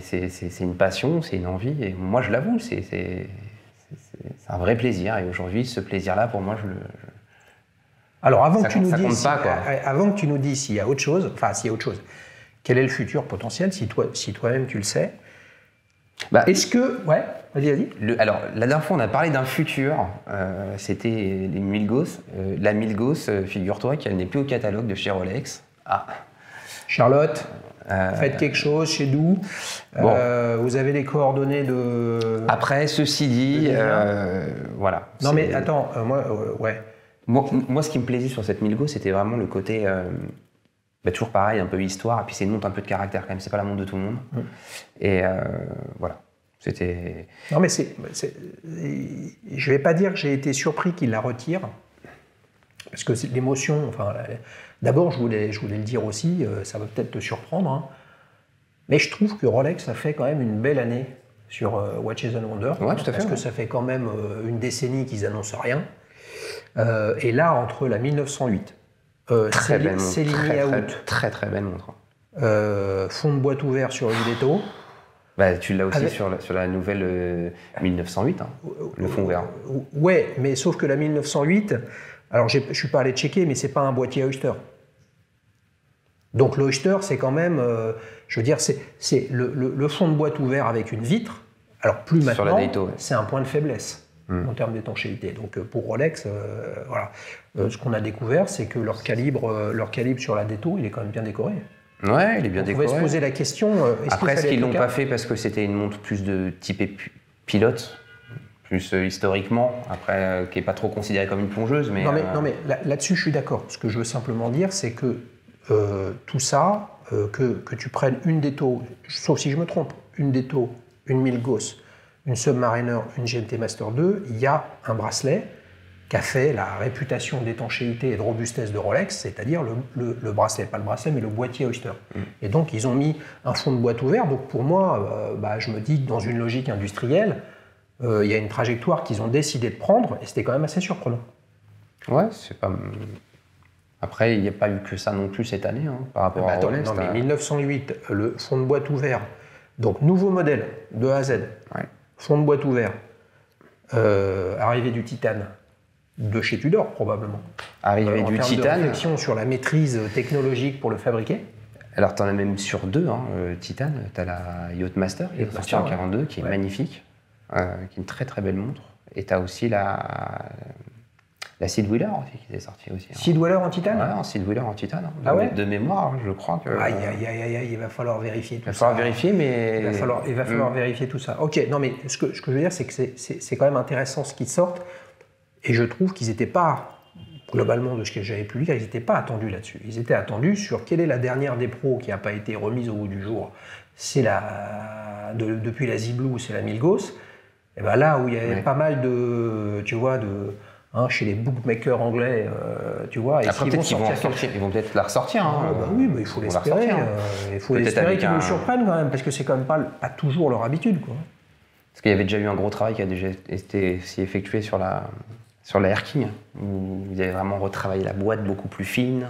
une passion, c'est une envie. Et moi, je l'avoue, c'est un vrai plaisir. Et aujourd'hui, ce plaisir-là, pour moi, Alors, avant que tu nous dises s'il y a autre chose, quel est le futur potentiel, si toi-même tu le sais, Bah, est-ce que... Ouais, vas-y. Alors, la dernière fois, on a parlé d'un futur. C'était les Milgauss. La Milgauss, figure-toi qu'elle n'est plus au catalogue de chez Rolex. Ah. Charlotte, faites quelque chose chez nous. Bon. Vous avez les coordonnées de... Après, ceci dit, voilà. Non mais attends, ouais. Moi, ce qui me plaisait sur cette Milgauss, c'était vraiment le côté... toujours pareil, un peu histoire, et puis c'est une montre un peu de caractère quand même, c'est pas la montre de tout le monde. Et voilà, c'était... Non mais je vais pas dire que j'ai été surpris qu'il la retire, parce que c'est l'émotion, enfin... D'abord, je voulais le dire aussi, ça va peut-être te surprendre, hein, mais je trouve que Rolex a fait quand même une belle année sur Watches and Wonders, ouais, tout à fait, parce que ça fait quand même une décennie qu'ils annoncent rien. Et là, entre la 1908, Céline Out, très belle montre. Fond de boîte ouvert sur une Detto. Bah, tu l'as aussi sur la nouvelle 1908, hein, le fond ouvert. Ouais, mais sauf que la 1908, alors je suis pas allé checker, mais c'est pas un boîtier Oyster. Donc l'Oyster, c'est quand même, je veux dire, c'est le fond de boîte ouvert avec une vitre. Alors plus maintenant, c'est un point de faiblesse en termes d'étanchéité. Donc pour Rolex, voilà. Ce qu'on a découvert, c'est que leur calibre sur la Detto, il est quand même bien décoré. Ouais, il est bien décoré. On va se poser la question. Après, est-ce qu'ils l'ont pas fait parce que c'était une montre plus de type pilote, plus historiquement, après qui est pas trop considérée comme une plongeuse, mais. Non mais là-dessus, je suis d'accord. Ce que je veux simplement dire, c'est que tout ça, que tu prennes une Detto, sauf si je me trompe, une Detto, une Milgauss, une Submariner, une GMT Master 2, il y a un bracelet qui a fait la réputation d'étanchéité et de robustesse de Rolex, c'est-à-dire le bracelet, pas le bracelet, mais le boîtier Oyster. Et donc, ils ont mis un fond de boîte ouvert. Donc, pour moi, je me dis que dans une logique industrielle, il y a une trajectoire qu'ils ont décidé de prendre, et c'était quand même assez surprenant. Ouais, c'est pas... Après, il n'y a pas eu que ça non plus cette année, hein, par rapport à Rolex. Non, mais 1908, le fond de boîte ouvert, donc nouveau modèle de A à Z, fond de boîte ouvert, arrivée du titane, de chez Tudor probablement. Arrivée du titane. En termes de réflexion sur la maîtrise technologique pour le fabriquer. Alors, tu en as même sur deux, hein, titane. Tu as la Yacht Master, qui est sortie en 42, qui est magnifique, qui est une très belle montre. Et tu as aussi la Seedwheeler aussi, qui est sortie aussi. Seedwheeler en titane? Ouais, en Seedwheeler en titane. De mémoire, je crois que... Aïe, il va falloir vérifier tout ça. Il va falloir vérifier, mais... Il va falloir vérifier tout ça. Ok, non mais ce que je veux dire, c'est que c'est quand même intéressant ce qu'ils sortent. Et je trouve qu'ils n'étaient pas, globalement de ce que j'avais pu lire, ils n'étaient pas attendus là-dessus. Ils étaient attendus sur quelle est la dernière des pros qui n'a pas été remise au bout du jour. C'est depuis la Z-Blue, c'est la Milgauss. Et ben là où il y avait pas mal de, tu vois, chez les bookmakers anglais, tu vois. Et après, peut-être qu'ils vont peut-être la ressortir. Oui, mais il faut l'espérer. Il faut espérer qu'ils nous surprennent quand même, parce que c'est quand même pas toujours leur habitude, quoi. Parce qu'il y avait déjà eu un gros travail qui a déjà été effectué sur la Air King, où ils avaient vraiment retravaillé la boîte beaucoup plus fine,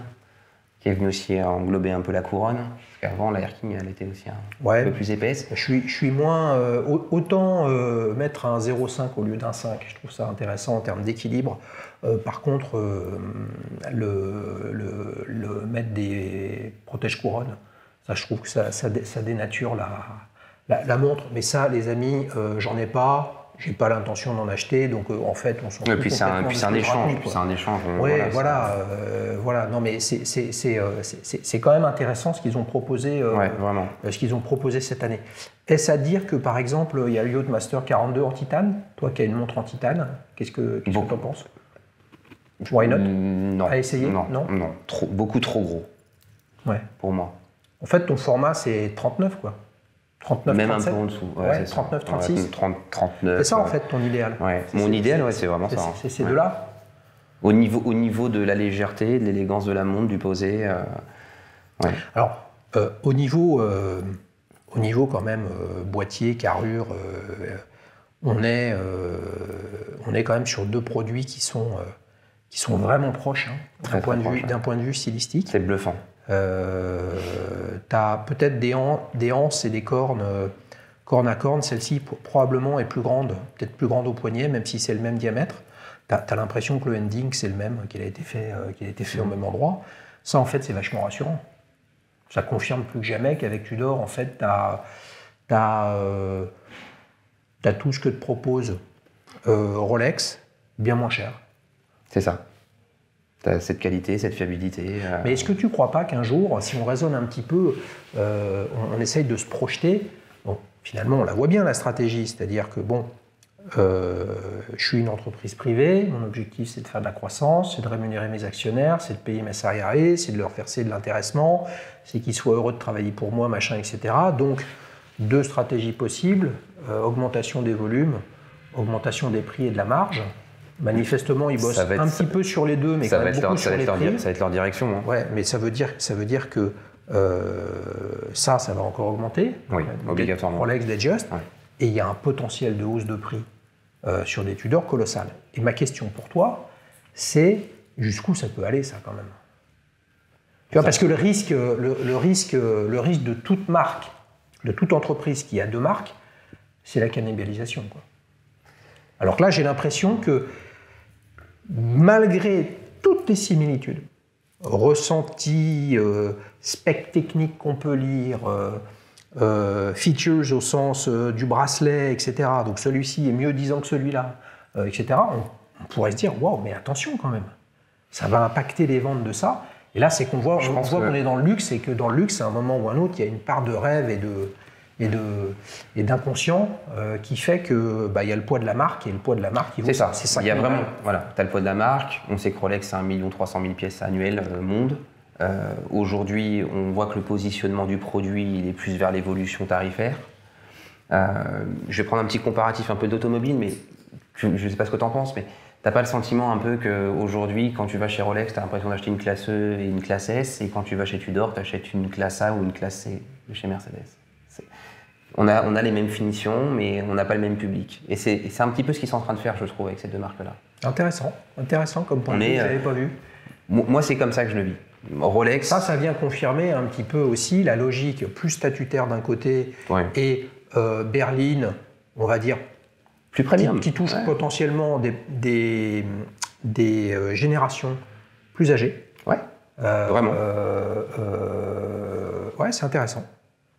qui est venue aussi englober un peu la couronne. Parce qu'avant, la Air King, elle était aussi un peu plus épaisse. Je suis moins... autant mettre un 0,5 au lieu d'un 5, je trouve ça intéressant en termes d'équilibre. Par contre, le mettre des protège-couronnes, ça, je trouve que ça dénature la montre. Mais ça, les amis, j'en ai pas. J'ai pas l'intention d'en acheter, donc en fait, on s'en fout. Et puis c'est un échange. C'est un échange. Oui, voilà. Non, mais c'est quand même intéressant ce qu'ils ont proposé. Vraiment. Ce qu'ils ont proposé cette année. Est-ce à dire que par exemple, il y a le Yacht Master 42 en titane, toi qui as une montre en titane, qu'est-ce que tu en penses? Why not? Non. À essayer? Non. Beaucoup trop gros. Ouais. Pour moi. En fait, ton format c'est 39 quoi. 39, même 37. un peu en dessous. 39, 36. 39. C'est ça en fait ton idéal. Ouais. Mon idéal, c'est vraiment ça. C'est ces deux-là. Au niveau de la légèreté, de l'élégance de la montre, du posé. Alors, au niveau quand même boîtier, carrure, on est quand même sur deux produits qui sont vraiment proches d'un point de vue stylistique. C'est bluffant. T'as peut-être des anses et des cornes à corne. Celle-ci probablement est plus grande, peut-être plus grande au poignet, même si c'est le même diamètre. T'as l'impression que le ending c'est le même, qu'il a été fait au même endroit. Ça en fait c'est vachement rassurant. Ça confirme plus que jamais qu'avec Tudor en fait t'as tu as tout ce que te propose Rolex, bien moins cher. C'est ça. Tu as cette qualité, cette fiabilité. Mais est-ce que tu ne crois pas qu'un jour, si on raisonne un petit peu, on essaye de se projeter, bon, finalement on la voit bien la stratégie, c'est-à-dire que bon, je suis une entreprise privée, mon objectif c'est de faire de la croissance, c'est de rémunérer mes actionnaires, c'est de payer mes salariés, c'est de leur verser de l'intéressement, c'est qu'ils soient heureux de travailler pour moi, machin, etc. Donc, 2 stratégies possibles, augmentation des volumes, augmentation des prix et de la marge. Manifestement, ils bossent un petit peu sur les deux, mais quand même beaucoup sur les prix. Ça va être leur direction. Hein. Ouais, mais ça veut dire que ça va encore augmenter. Oui, obligatoirement. Rolex Datejust. Ouais. Et il y a un potentiel de hausse de prix sur des Tudor colossal. Et ma question pour toi, c'est jusqu'où ça peut aller, ça, quand même. Tu vois, parce que le risque de toute marque, de toute entreprise qui a 2 marques, c'est la cannibalisation, quoi. Alors que là, j'ai l'impression que malgré toutes les similitudes, ressentis, specs techniques qu'on peut lire, features au sens du bracelet, etc. Donc celui-ci est mieux disant que celui-là, etc. On pourrait se dire, waouh, mais attention quand même, ça va impacter les ventes de ça. Et là, c'est qu'on voit, qu'on est dans le luxe, et que dans le luxe, à un moment ou un autre, il y a une part de rêve et d'inconscient qui fait que y a le poids de la marque, et le poids de la marque, c'est ça. Il y a vraiment, voilà, tu as le poids de la marque. On sait que Rolex, c'est 1 300 000 pièces annuelles monde. Aujourd'hui, on voit que le positionnement du produit, il est plus vers l'évolution tarifaire. Je vais prendre un petit comparatif un peu d'automobile, mais je ne sais pas ce que tu en penses, mais t'as pas le sentiment un peu qu'aujourd'hui, quand tu vas chez Rolex, tu as l'impression d'acheter une classe E et une classe S, et quand tu vas chez Tudor, tu achètes une classe A ou une classe C de chez Mercedes. On a les mêmes finitions, mais on n'a pas le même public. Et c'est un petit peu ce qu'ils sont en train de faire, je trouve, avec ces 2 marques-là. Intéressant comme point de vue, je n'avais pas vu. Moi, c'est comme ça que je le vis. Rolex... Ça vient confirmer un petit peu aussi la logique plus statutaire d'un côté, ouais, et berline, on va dire, plus premium, qui touche, ouais, potentiellement des générations plus âgées. Ouais, vraiment. Ouais, c'est intéressant.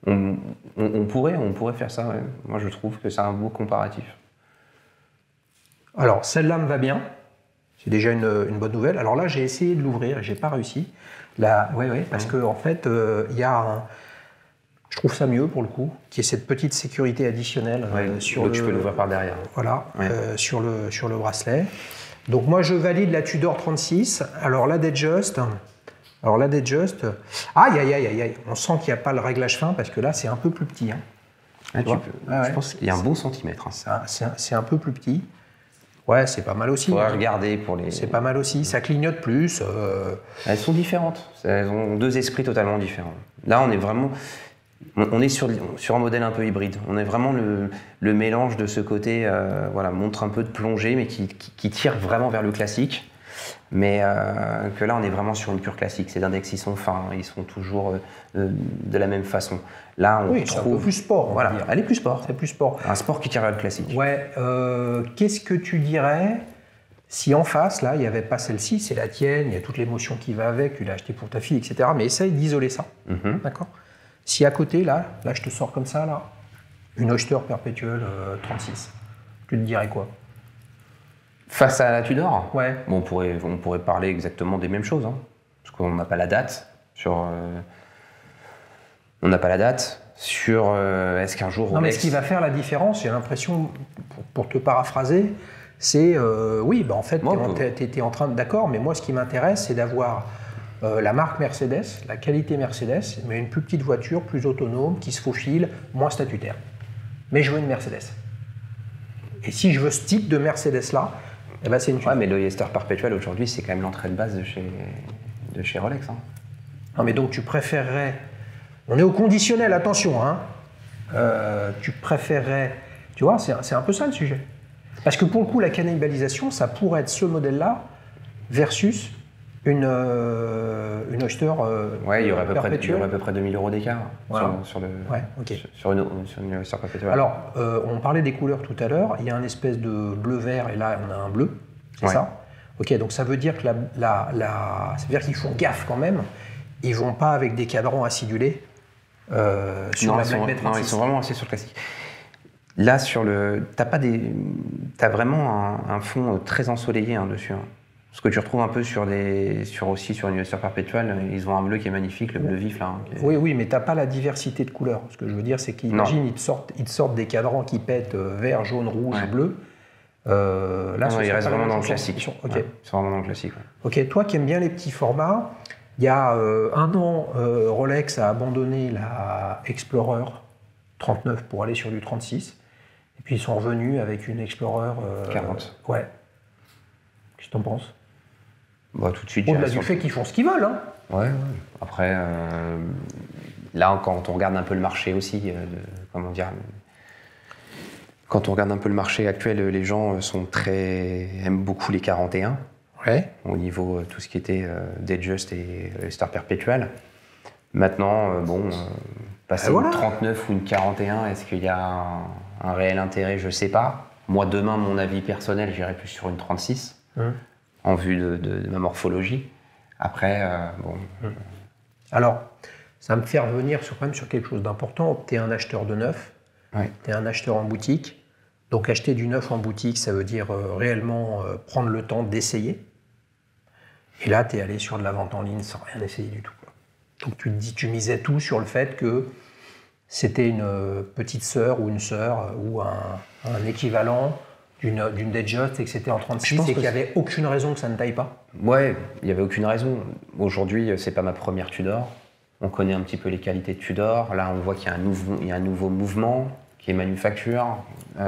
On pourrait faire ça, ouais. Moi, je trouve que c'est un beau comparatif. Alors, celle-là me va bien. C'est déjà une bonne nouvelle. Alors là, j'ai essayé de l'ouvrir et j'ai pas réussi. Là, ouais, parce que en fait, il y a je trouve ça mieux pour le coup, qu'il y ait cette petite sécurité additionnelle, ouais, sur tu peux l'ouvrir par derrière. Voilà, ouais, sur le bracelet. Donc moi, je valide la Tudor 36. Alors la Datejust. Aïe, on sent qu'il n'y a pas le réglage fin parce que là, c'est un peu plus petit. Hein. Je pense qu'il y a un bon centimètre. Hein. C'est un peu plus petit. Ouais, c'est pas mal aussi. Faut regarder pour les... C'est pas mal aussi, ça clignote plus. Elles sont différentes. Elles ont 2 esprits totalement différents. Là, on est vraiment... On est sur un modèle un peu hybride. On est vraiment le mélange de ce côté, voilà, montre un peu de plongée, mais qui tire vraiment vers le classique. Mais que là, on est vraiment sur une pure classique. Ces index, ils sont fins, ils sont toujours de la même façon. Là, on trouve... c'est un peu plus sport. Voilà, elle est plus sport. C'est plus sport. Un sport qui tire vers le classique. Ouais. Qu'est-ce que tu dirais si en face, là, il n'y avait pas celle-ci, c'est la tienne, il y a toute l'émotion qui va avec, tu l'as acheté pour ta fille, etc. Mais essaye d'isoler ça. Mm-hmm. D'accord ? Si à côté, là, je te sors comme ça, là, une Oyster Perpetual 36, tu te dirais quoi ? Face à la Tudor ? Ouais. Bon, on pourrait parler exactement des mêmes choses, hein, parce qu'on n'a pas la date sur... On n'a pas la date sur est-ce qu'un jour... Non, mais ce qui va faire la différence, j'ai l'impression, pour te paraphraser, c'est... oui, en fait, tu es en train de... D'accord, mais moi, ce qui m'intéresse, c'est d'avoir... la marque Mercedes, la qualité Mercedes, mais une plus petite voiture, plus autonome, qui se faufile, moins statutaire. Mais je veux une Mercedes. Et si je veux ce type de Mercedes-là, eh ben c'est une Tudor. Ouais, mais le Oyster Perpetual, aujourd'hui, c'est quand même l'entrée de base de chez Rolex. Hein. Non, mais donc tu préférerais... On est au conditionnel, attention. Hein. Tu préférerais... Tu vois, c'est un peu ça le sujet. Parce que pour le coup, la cannibalisation, ça pourrait être ce modèle-là versus... Une Oyster ouais, il y aurait à peu près 2000 € d'écart, voilà, sur une Oyster Perpetual. Alors, on parlait des couleurs tout à l'heure. Il y a un espèce de bleu-vert et là, on a un bleu. C'est ça ? Ok, donc ça veut dire que ça veut dire qu'ils font gaffe quand même. Ils vont pas avec des cadrans acidulés. sur la Black Non, ils sont vraiment assez sur le classique. Là, t'as vraiment un fond très ensoleillé dessus. Ce que tu retrouves un peu sur une Luster Perpetual, ils ont un bleu qui est magnifique, le bleu vif là. Oui, mais t'as pas la diversité de couleurs. Ce que je veux dire, c'est qu'imagine, ils te sortent des cadrans qui pètent vert, jaune, rouge, bleu. Là, ils restent vraiment dans le classique. Ok. Ils sont vraiment dans le classique. Ouais. Ok, toi qui aimes bien les petits formats, il y a un an, Rolex a abandonné la Explorer 39 pour aller sur du 36. Et puis ils sont revenus avec une Explorer 40. Ouais. Qu'est-ce que t'en penses? Bah, tout de suite. Au-delà du fait qu'ils font ce qu'ils veulent. Hein. Ouais. Après, là, quand on regarde un peu le marché aussi, quand on regarde un peu le marché actuel, les gens aiment beaucoup les 41. Ouais. Au niveau tout ce qui était Datejust et Star Perpetual. Maintenant, passer une 39 ou une 41, est-ce qu'il y a un réel intérêt? Je sais pas. Moi, demain, mon avis personnel, j'irai plus sur une 36, en vue de ma morphologie. Après, Alors, ça me fait revenir quand même sur quelque chose d'important. Tu es un acheteur de neuf, tu es un acheteur en boutique. Donc, acheter du neuf en boutique, ça veut dire réellement prendre le temps d'essayer. Et là, tu es allé sur de la vente en ligne sans rien essayer du tout. Donc tu misais tout sur le fait que c'était une petite sœur ou une sœur ou un équivalent d'une Datejust et que c'était en 36 et qu'il n'y avait aucune raison que ça ne taille pas. Ouais, il n'y avait aucune raison. Aujourd'hui, c'est pas ma première Tudor. On connaît un petit peu les qualités de Tudor. Là, on voit qu'il y a un nouveau mouvement qui est manufacture. Tu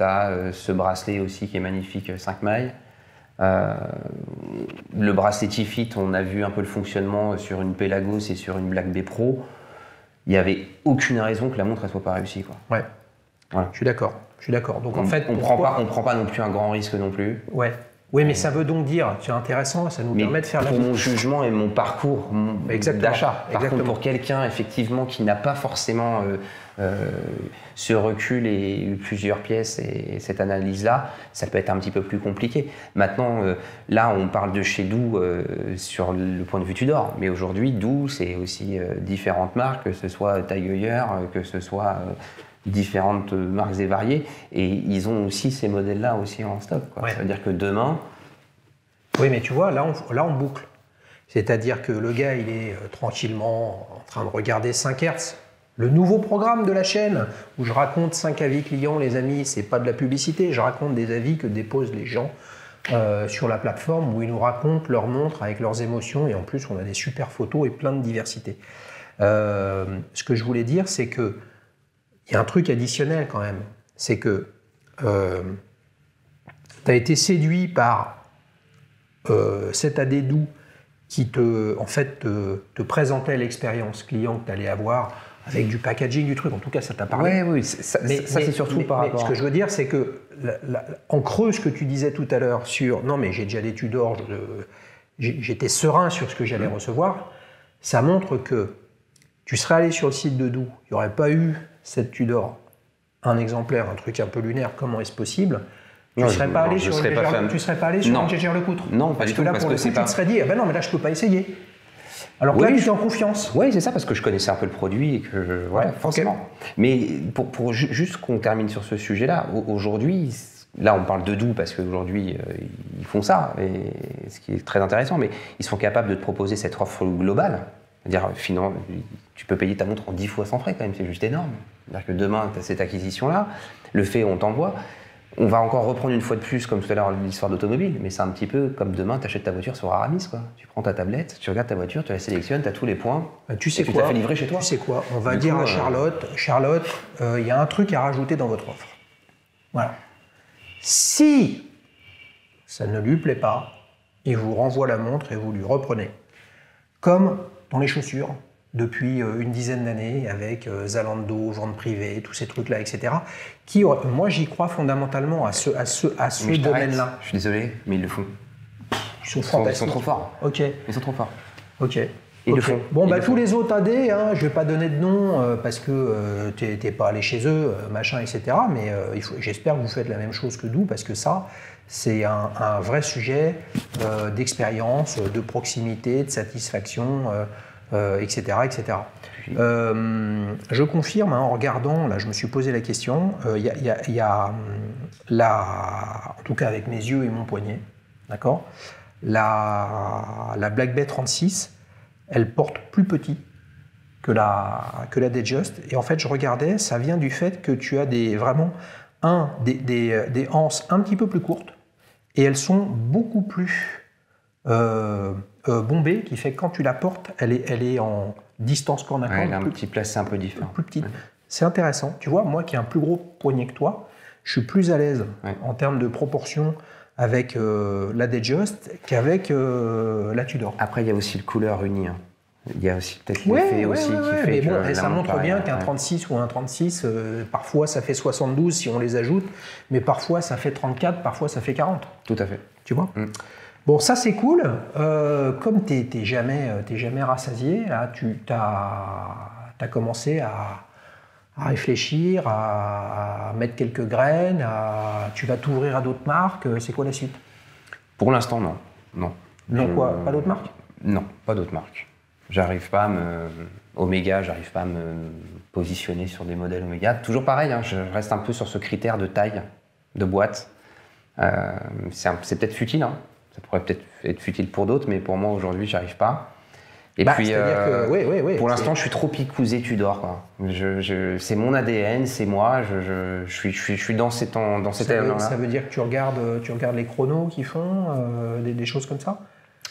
as ce bracelet aussi qui est magnifique, 5 mailles. Le bracelet T-Fit, on a vu un peu le fonctionnement sur une Pelagos et sur une Black Bay Pro. Il n'y avait aucune raison que la montre ne soit pas réussie. Quoi. Ouais, voilà. Je suis d'accord. Donc en fait, on prend pas non plus un grand risque non plus. Ouais. Oui, mais ça veut donc dire, c'est intéressant, ça nous permet de faire la... Pour mon jugement et mon parcours d'achat. Par contre, pour quelqu'un, effectivement, qui n'a pas forcément ce recul et plusieurs pièces et cette analyse-là, ça peut être un petit peu plus compliqué. Maintenant, là, on parle de chez Doux sur le point de vue Tudor, mais aujourd'hui, Doux, c'est aussi différentes marques, que ce soit Tag Heuer, que ce soit... différentes marques et variées, et ils ont aussi ces modèles-là aussi en stock. Quoi. Ouais. Ça veut dire que demain... Oui, mais tu vois, là on boucle. C'est-à-dire que le gars, il est tranquillement en train de regarder 5 Hz, le nouveau programme de la chaîne, où je raconte 5 avis clients, les amis, c'est pas de la publicité, je raconte des avis que déposent les gens sur la plateforme, où ils nous racontent leurs montres avec leurs émotions, et en plus, on a des super photos et plein de diversité. Ce que je voulais dire, c'est que il y a un truc additionnel quand même, c'est que tu as été séduit par cet AD Doux qui te présentait l'expérience client que tu allais avoir avec du packaging, du truc, en tout cas ça t'a parlé. Oui, ça c'est surtout par rapport... Ce que je veux dire, c'est que en creux, ce que tu disais tout à l'heure sur « non mais j'ai déjà des Tudor, j'étais serein sur ce que j'allais recevoir », ça montre que tu serais allé sur le site de Doux, il n'y aurait pas eu cette Tudor, un exemplaire, un truc un peu lunaire, comment est-ce possible? Tu ne serais pas allé sur une Jaeger LeCoultre? Non, pas du tout. Parce que tu te serais dit, ah ben non, mais là je ne peux pas essayer. Alors que là, tu es en confiance. Oui, c'est ça, parce que je connaissais un peu le produit et que voilà, forcément. Okay. Mais pour juste qu'on termine sur ce sujet-là, aujourd'hui, là on parle de Doux parce qu'aujourd'hui ils font ça, et ce qui est très intéressant, mais ils sont capables de te proposer cette offre globale. C'est-à-dire, finalement, tu peux payer ta montre en 10 fois sans frais quand même, c'est juste énorme. C'est-à-dire que demain, tu as cette acquisition-là, le fait, on t'envoie. On va encore reprendre une fois de plus, comme tout à l'heure, l'histoire d'automobile, mais c'est un petit peu comme demain, tu achètes ta voiture sur Aramis, quoi. Tu prends ta tablette, tu regardes ta voiture, tu la sélectionnes, tu as tous les points. Tu sais quoi, tu t'as fait livrer chez toi. Tu sais quoi, on va dire à Charlotte, il y a un truc à rajouter dans votre offre. Voilà. Si ça ne lui plaît pas, il vous renvoie la montre et vous lui reprenez. Comme dans les chaussures, depuis une dizaine d'années, avec Zalando, vente privée, tous ces trucs-là, etc. Moi, j'y crois fondamentalement à ce domaine-là. Je suis désolé, mais ils le font. Ils sont fantastiques. Ils sont trop forts. Ok. Ils sont trop forts. Ok. Ils le font. Bon, tous les autres AD, hein, je ne vais pas donner de nom parce que tu n'es pas allé chez eux, machin, etc. Mais j'espère que vous faites la même chose que Doux, parce que ça, c'est un vrai sujet d'expérience, de proximité, de satisfaction. etc. etc. Je confirme, en regardant, là je me suis posé la question, il y a en tout cas avec mes yeux et mon poignet, d'accord, la Black Bay 36, elle porte plus petit que la Datejust, et en fait je regardais, ça vient du fait que tu as vraiment des anses un petit peu plus courtes, et elles sont beaucoup plus bombée, qui fait que quand tu la portes, elle est en distance corne à corne. Elle a un petit placé un peu différent. Plus petite. Ouais. C'est intéressant. Tu vois, moi qui ai un plus gros poignet que toi, je suis plus à l'aise en termes de proportion avec la Datejust qu'avec la Tudor. Après, il y a aussi le couleur uni. Hein. Il y a aussi peut-être l'effet aussi qui fait mais que... Bon, ça montre bien qu'un 36 ou un 36, parfois ça fait 72 si on les ajoute, mais parfois ça fait 34, parfois ça fait 40. Tout à fait. Tu vois. Bon, ça c'est cool. Comme tu n'es jamais rassasié, là, tu as commencé à réfléchir, à mettre quelques graines, tu vas t'ouvrir à d'autres marques. C'est quoi la suite? Pour l'instant, non. Non. Quoi? Pas d'autres marques? Non, pas d'autres marques. J'arrive pas à me positionner sur des modèles Omega. Toujours pareil, hein, je reste un peu sur ce critère de taille, de boîte. C'est peut-être futile, hein. Ça pourrait peut-être être futile pour d'autres, mais pour moi aujourd'hui, j'y arrive pas. Et puis, pour l'instant, je suis trop picousé Tudor, quoi. C'est mon ADN, c'est moi. Je suis dans cet élément-là. Ça veut dire que tu regardes les chronos qu'ils font, des choses comme ça?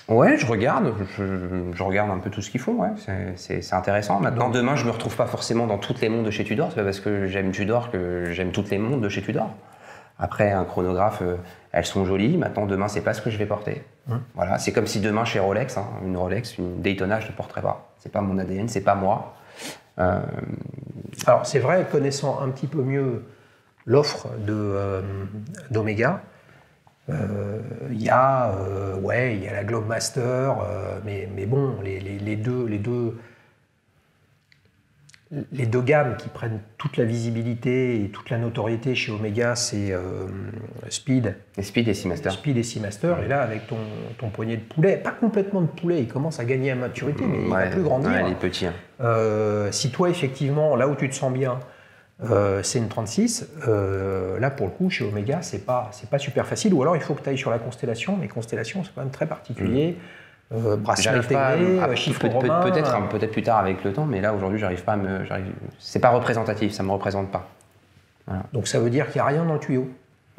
Ouais, je regarde un peu tout ce qu'ils font, ouais. C'est intéressant. Maintenant, demain, je me retrouve pas forcément dans toutes les montres de chez Tudor. C'est pas parce que j'aime Tudor que j'aime toutes les montres de chez Tudor. Après, un chronographe, elles sont jolies. Maintenant, demain, c'est pas ce que je vais porter. Voilà, c'est comme si demain, chez Rolex, hein, une Rolex, une Daytona, je ne porterai pas. C'est pas mon ADN, c'est pas moi. Alors, c'est vrai, connaissant un petit peu mieux l'offre d'Omega, il y a la Globemaster, mais bon, les deux gammes qui prennent toute la visibilité et toute la notoriété chez Omega, c'est Speed. Et Speed et Seamaster. Speed et Seamaster. Et là, avec ton poignet de poulet, pas complètement de poulet, il commence à gagner à maturité, mais il va plus grandir. Ouais, il est petit. Hein. Si toi, effectivement, là où tu te sens bien, c'est une 36, là, pour le coup, chez Omega, c'est pas super facile. Ou alors, il faut que tu ailles sur la Constellation, mais Constellation, c'est quand même très particulier. Bracelet intégré, chiffre romain. Peut-être plus tard avec le temps, mais là aujourd'hui j'arrive pas à c'est pas représentatif, ça me représente pas. Voilà. Donc ça veut dire qu'il n'y a rien dans le tuyau.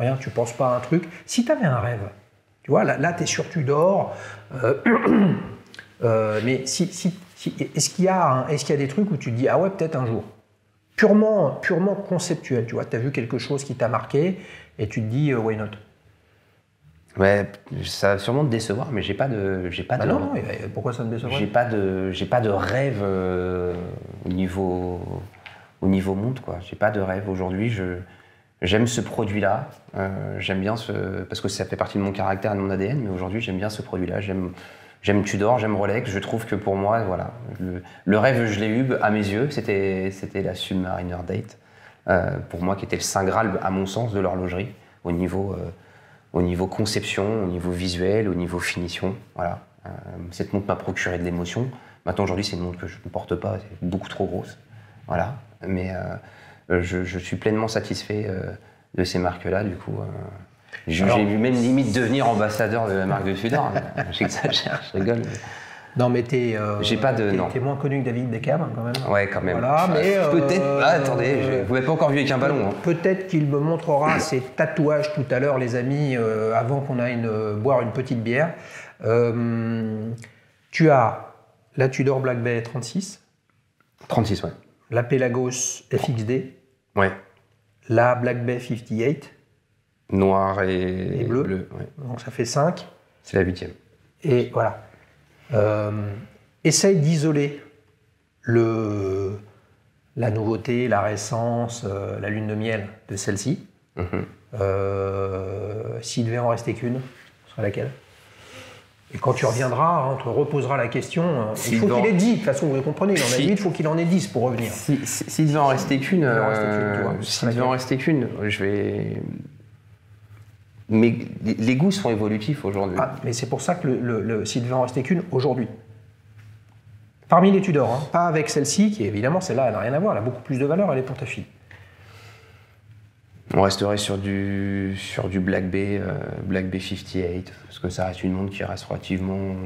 Rien, tu penses pas à un truc. Si tu avais un rêve, tu vois, là tu es sur Tudor, mais est-ce qu'il y a des trucs où tu te dis, ah ouais, peut-être un jour, purement conceptuel, tu vois, tu as vu quelque chose qui t'a marqué et tu te dis, why not? Ouais, ça va sûrement te décevoir, mais j'ai pas de. Non, pourquoi ça me décevrait? J'ai pas de rêve au niveau montre, quoi. J'ai pas de rêve aujourd'hui. J'aime ce produit-là. J'aime bien parce que ça fait partie de mon caractère et de mon ADN. Mais aujourd'hui, j'aime bien ce produit-là. J'aime Tudor, j'aime Rolex. Je trouve que pour moi, voilà, le rêve, je l'ai eu à mes yeux. C'était la Submariner Date. Pour moi, qui était le saint graal, à mon sens, de l'horlogerie au niveau conception, au niveau visuel, au niveau finition. Voilà. Cette montre m'a procuré de l'émotion. Maintenant, aujourd'hui, c'est une montre que je ne porte pas, c'est beaucoup trop grosse. Voilà. Mais je suis pleinement satisfait de ces marques-là. Du coup, j'ai vu même limite devenir ambassadeur de la marque de Tudor. J'exagère, je rigole. Non, mais t'es moins connu que David Beckham, quand même. Ouais, quand même. Voilà, mais peut-être. Attendez, vous m'avez pas encore vu avec un ballon. Hein. Peut-être qu'il me montrera ses tatouages tout à l'heure, les amis, avant qu'on aille boire une petite bière. Tu as la Tudor Black Bay 36. 36, ouais. La Pelagos FXD. Ouais. La Black Bay 58. Noir et bleu. Ouais. Donc ça fait 5. C'est la 8e. Et voilà. Essaye d'isoler la nouveauté, la récence, la lune de miel de celle-ci. S'il devait en rester qu'une, ce serait laquelle? Et quand tu reviendras, on te reposera la question. Il faut qu'il ait 10, de toute façon, vous comprenez, il en a 8, il faut qu'il en ait 10 pour revenir. S'il devait en rester qu'une, je vais... Mais les goûts sont évolutifs aujourd'hui. Ah, mais c'est pour ça que s'il devait en rester qu'une, aujourd'hui. Parmi les Tudor, hein, pas avec celle-ci, qui évidemment, celle-là, elle n'a rien à voir, elle a beaucoup plus de valeur, elle est pour ta fille. On resterait sur du Black Bay 58, parce que ça reste une montre qui reste relativement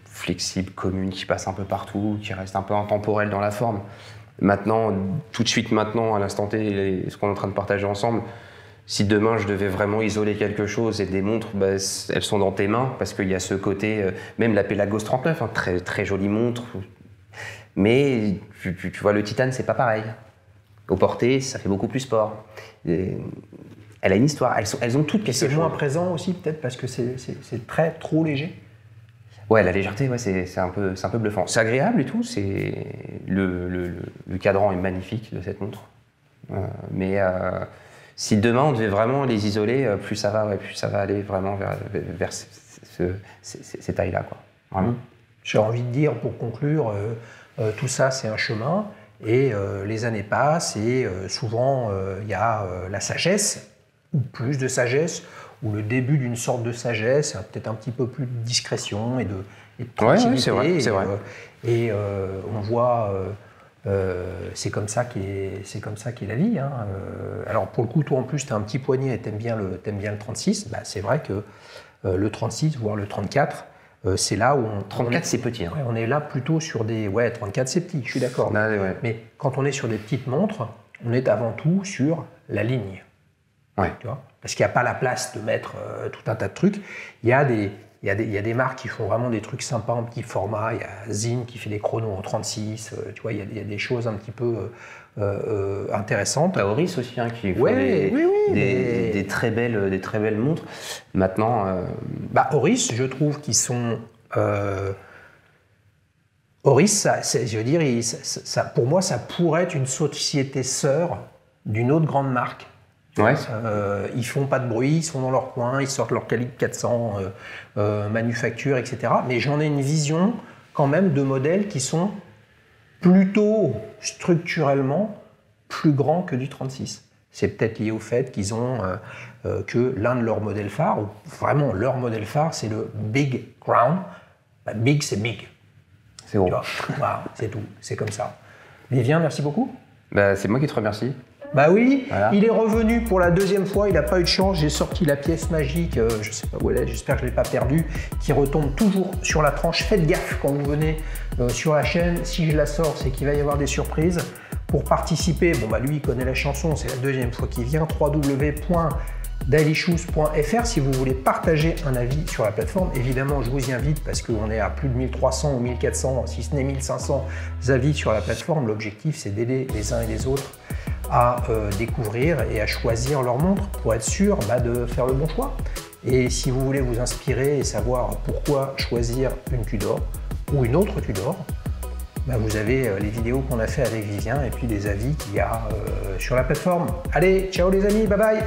flexible, commune, qui passe un peu partout, qui reste un peu intemporelle dans la forme. Maintenant, tout de suite maintenant, à l'instant T, ce qu'on est en train de partager ensemble, si demain je devais vraiment isoler quelque chose et des montres, bah, elles sont dans tes mains, parce qu'il y a ce côté, même la Pelagos 39, hein, très, très jolie montre, mais tu vois, le titane, c'est pas pareil. Au porté, ça fait beaucoup plus sport. Et elle a une histoire, elles ont toutes quelque chose. C'est moins présent aussi, peut-être, parce que c'est trop léger. Ouais, la légèreté, ouais, c'est un peu bluffant. C'est agréable et tout, le cadran est magnifique de cette montre. Mais si demain on devait vraiment les isoler, plus ça va aller vraiment vers ces tailles-là, quoi. Vraiment. J'ai envie de dire, pour conclure, tout ça, c'est un chemin. Et les années passent et souvent il y a la sagesse, ou plus de sagesse, ou le début d'une sorte de sagesse, peut-être un petit peu plus de discrétion et de tranquillité. Ouais, c'est vrai. Et on voit, c'est comme ça qu'est la vie. Hein. Alors pour le coup, toi en plus, tu as un petit poignet et t'aimes bien le 36. Bah, c'est vrai que le 36, voire le 34, c'est là où 34, c'est petit. Hein. Ouais, on est là plutôt sur des... Ouais, 34, c'est petit, je suis d'accord. Ouais. Mais quand on est sur des petites montres, on est avant tout sur la ligne. Ouais. Tu vois, parce qu'il n'y a pas la place de mettre tout un tas de trucs. Il y a des marques qui font vraiment des trucs sympas en petit format. Il y a Zinn qui fait des chronos en 36. Tu vois, il y a des choses un petit peu intéressantes. Oris aussi, hein, qui font des très belles montres. Maintenant... Oris, je trouve qu'ils sont... Oris, je veux dire, pour moi, ça pourrait être une société sœur d'une autre grande marque. Ouais. Ils font pas de bruit, ils sont dans leur coin, ils sortent leur calibre 400 manufacture, etc. Mais j'en ai une vision quand même de modèles qui sont plutôt structurellement plus grands que du 36. C'est peut-être lié au fait qu'ils ont que l'un de leurs modèles phares, ou vraiment leur modèle phare, c'est le Big Crown. Big, c'est big. C'est gros. Voilà, c'est tout, c'est comme ça. Vivien, merci beaucoup. C'est moi qui te remercie. Bah oui, voilà. Il est revenu pour la deuxième fois, il n'a pas eu de chance, j'ai sorti la pièce magique, je ne sais pas où elle est, j'espère que je ne l'ai pas perdue, qui retombe toujours sur la tranche. Faites gaffe quand vous venez sur la chaîne, si je la sors, c'est qu'il va y avoir des surprises. Pour participer, lui il connaît la chanson, c'est la deuxième fois qu'il vient, www.dailyshoes.fr si vous voulez partager un avis sur la plateforme. Évidemment, je vous y invite parce qu'on est à plus de 1300 ou 1400, si ce n'est 1500 avis sur la plateforme. L'objectif, c'est d'aider les uns et les autres à découvrir et à choisir leur montre pour être sûr de faire le bon choix. Et si vous voulez vous inspirer et savoir pourquoi choisir une Tudor ou une autre Tudor, vous avez les vidéos qu'on a fait avec Vivien et puis les avis qu'il y a sur la plateforme. Allez, ciao les amis, bye bye!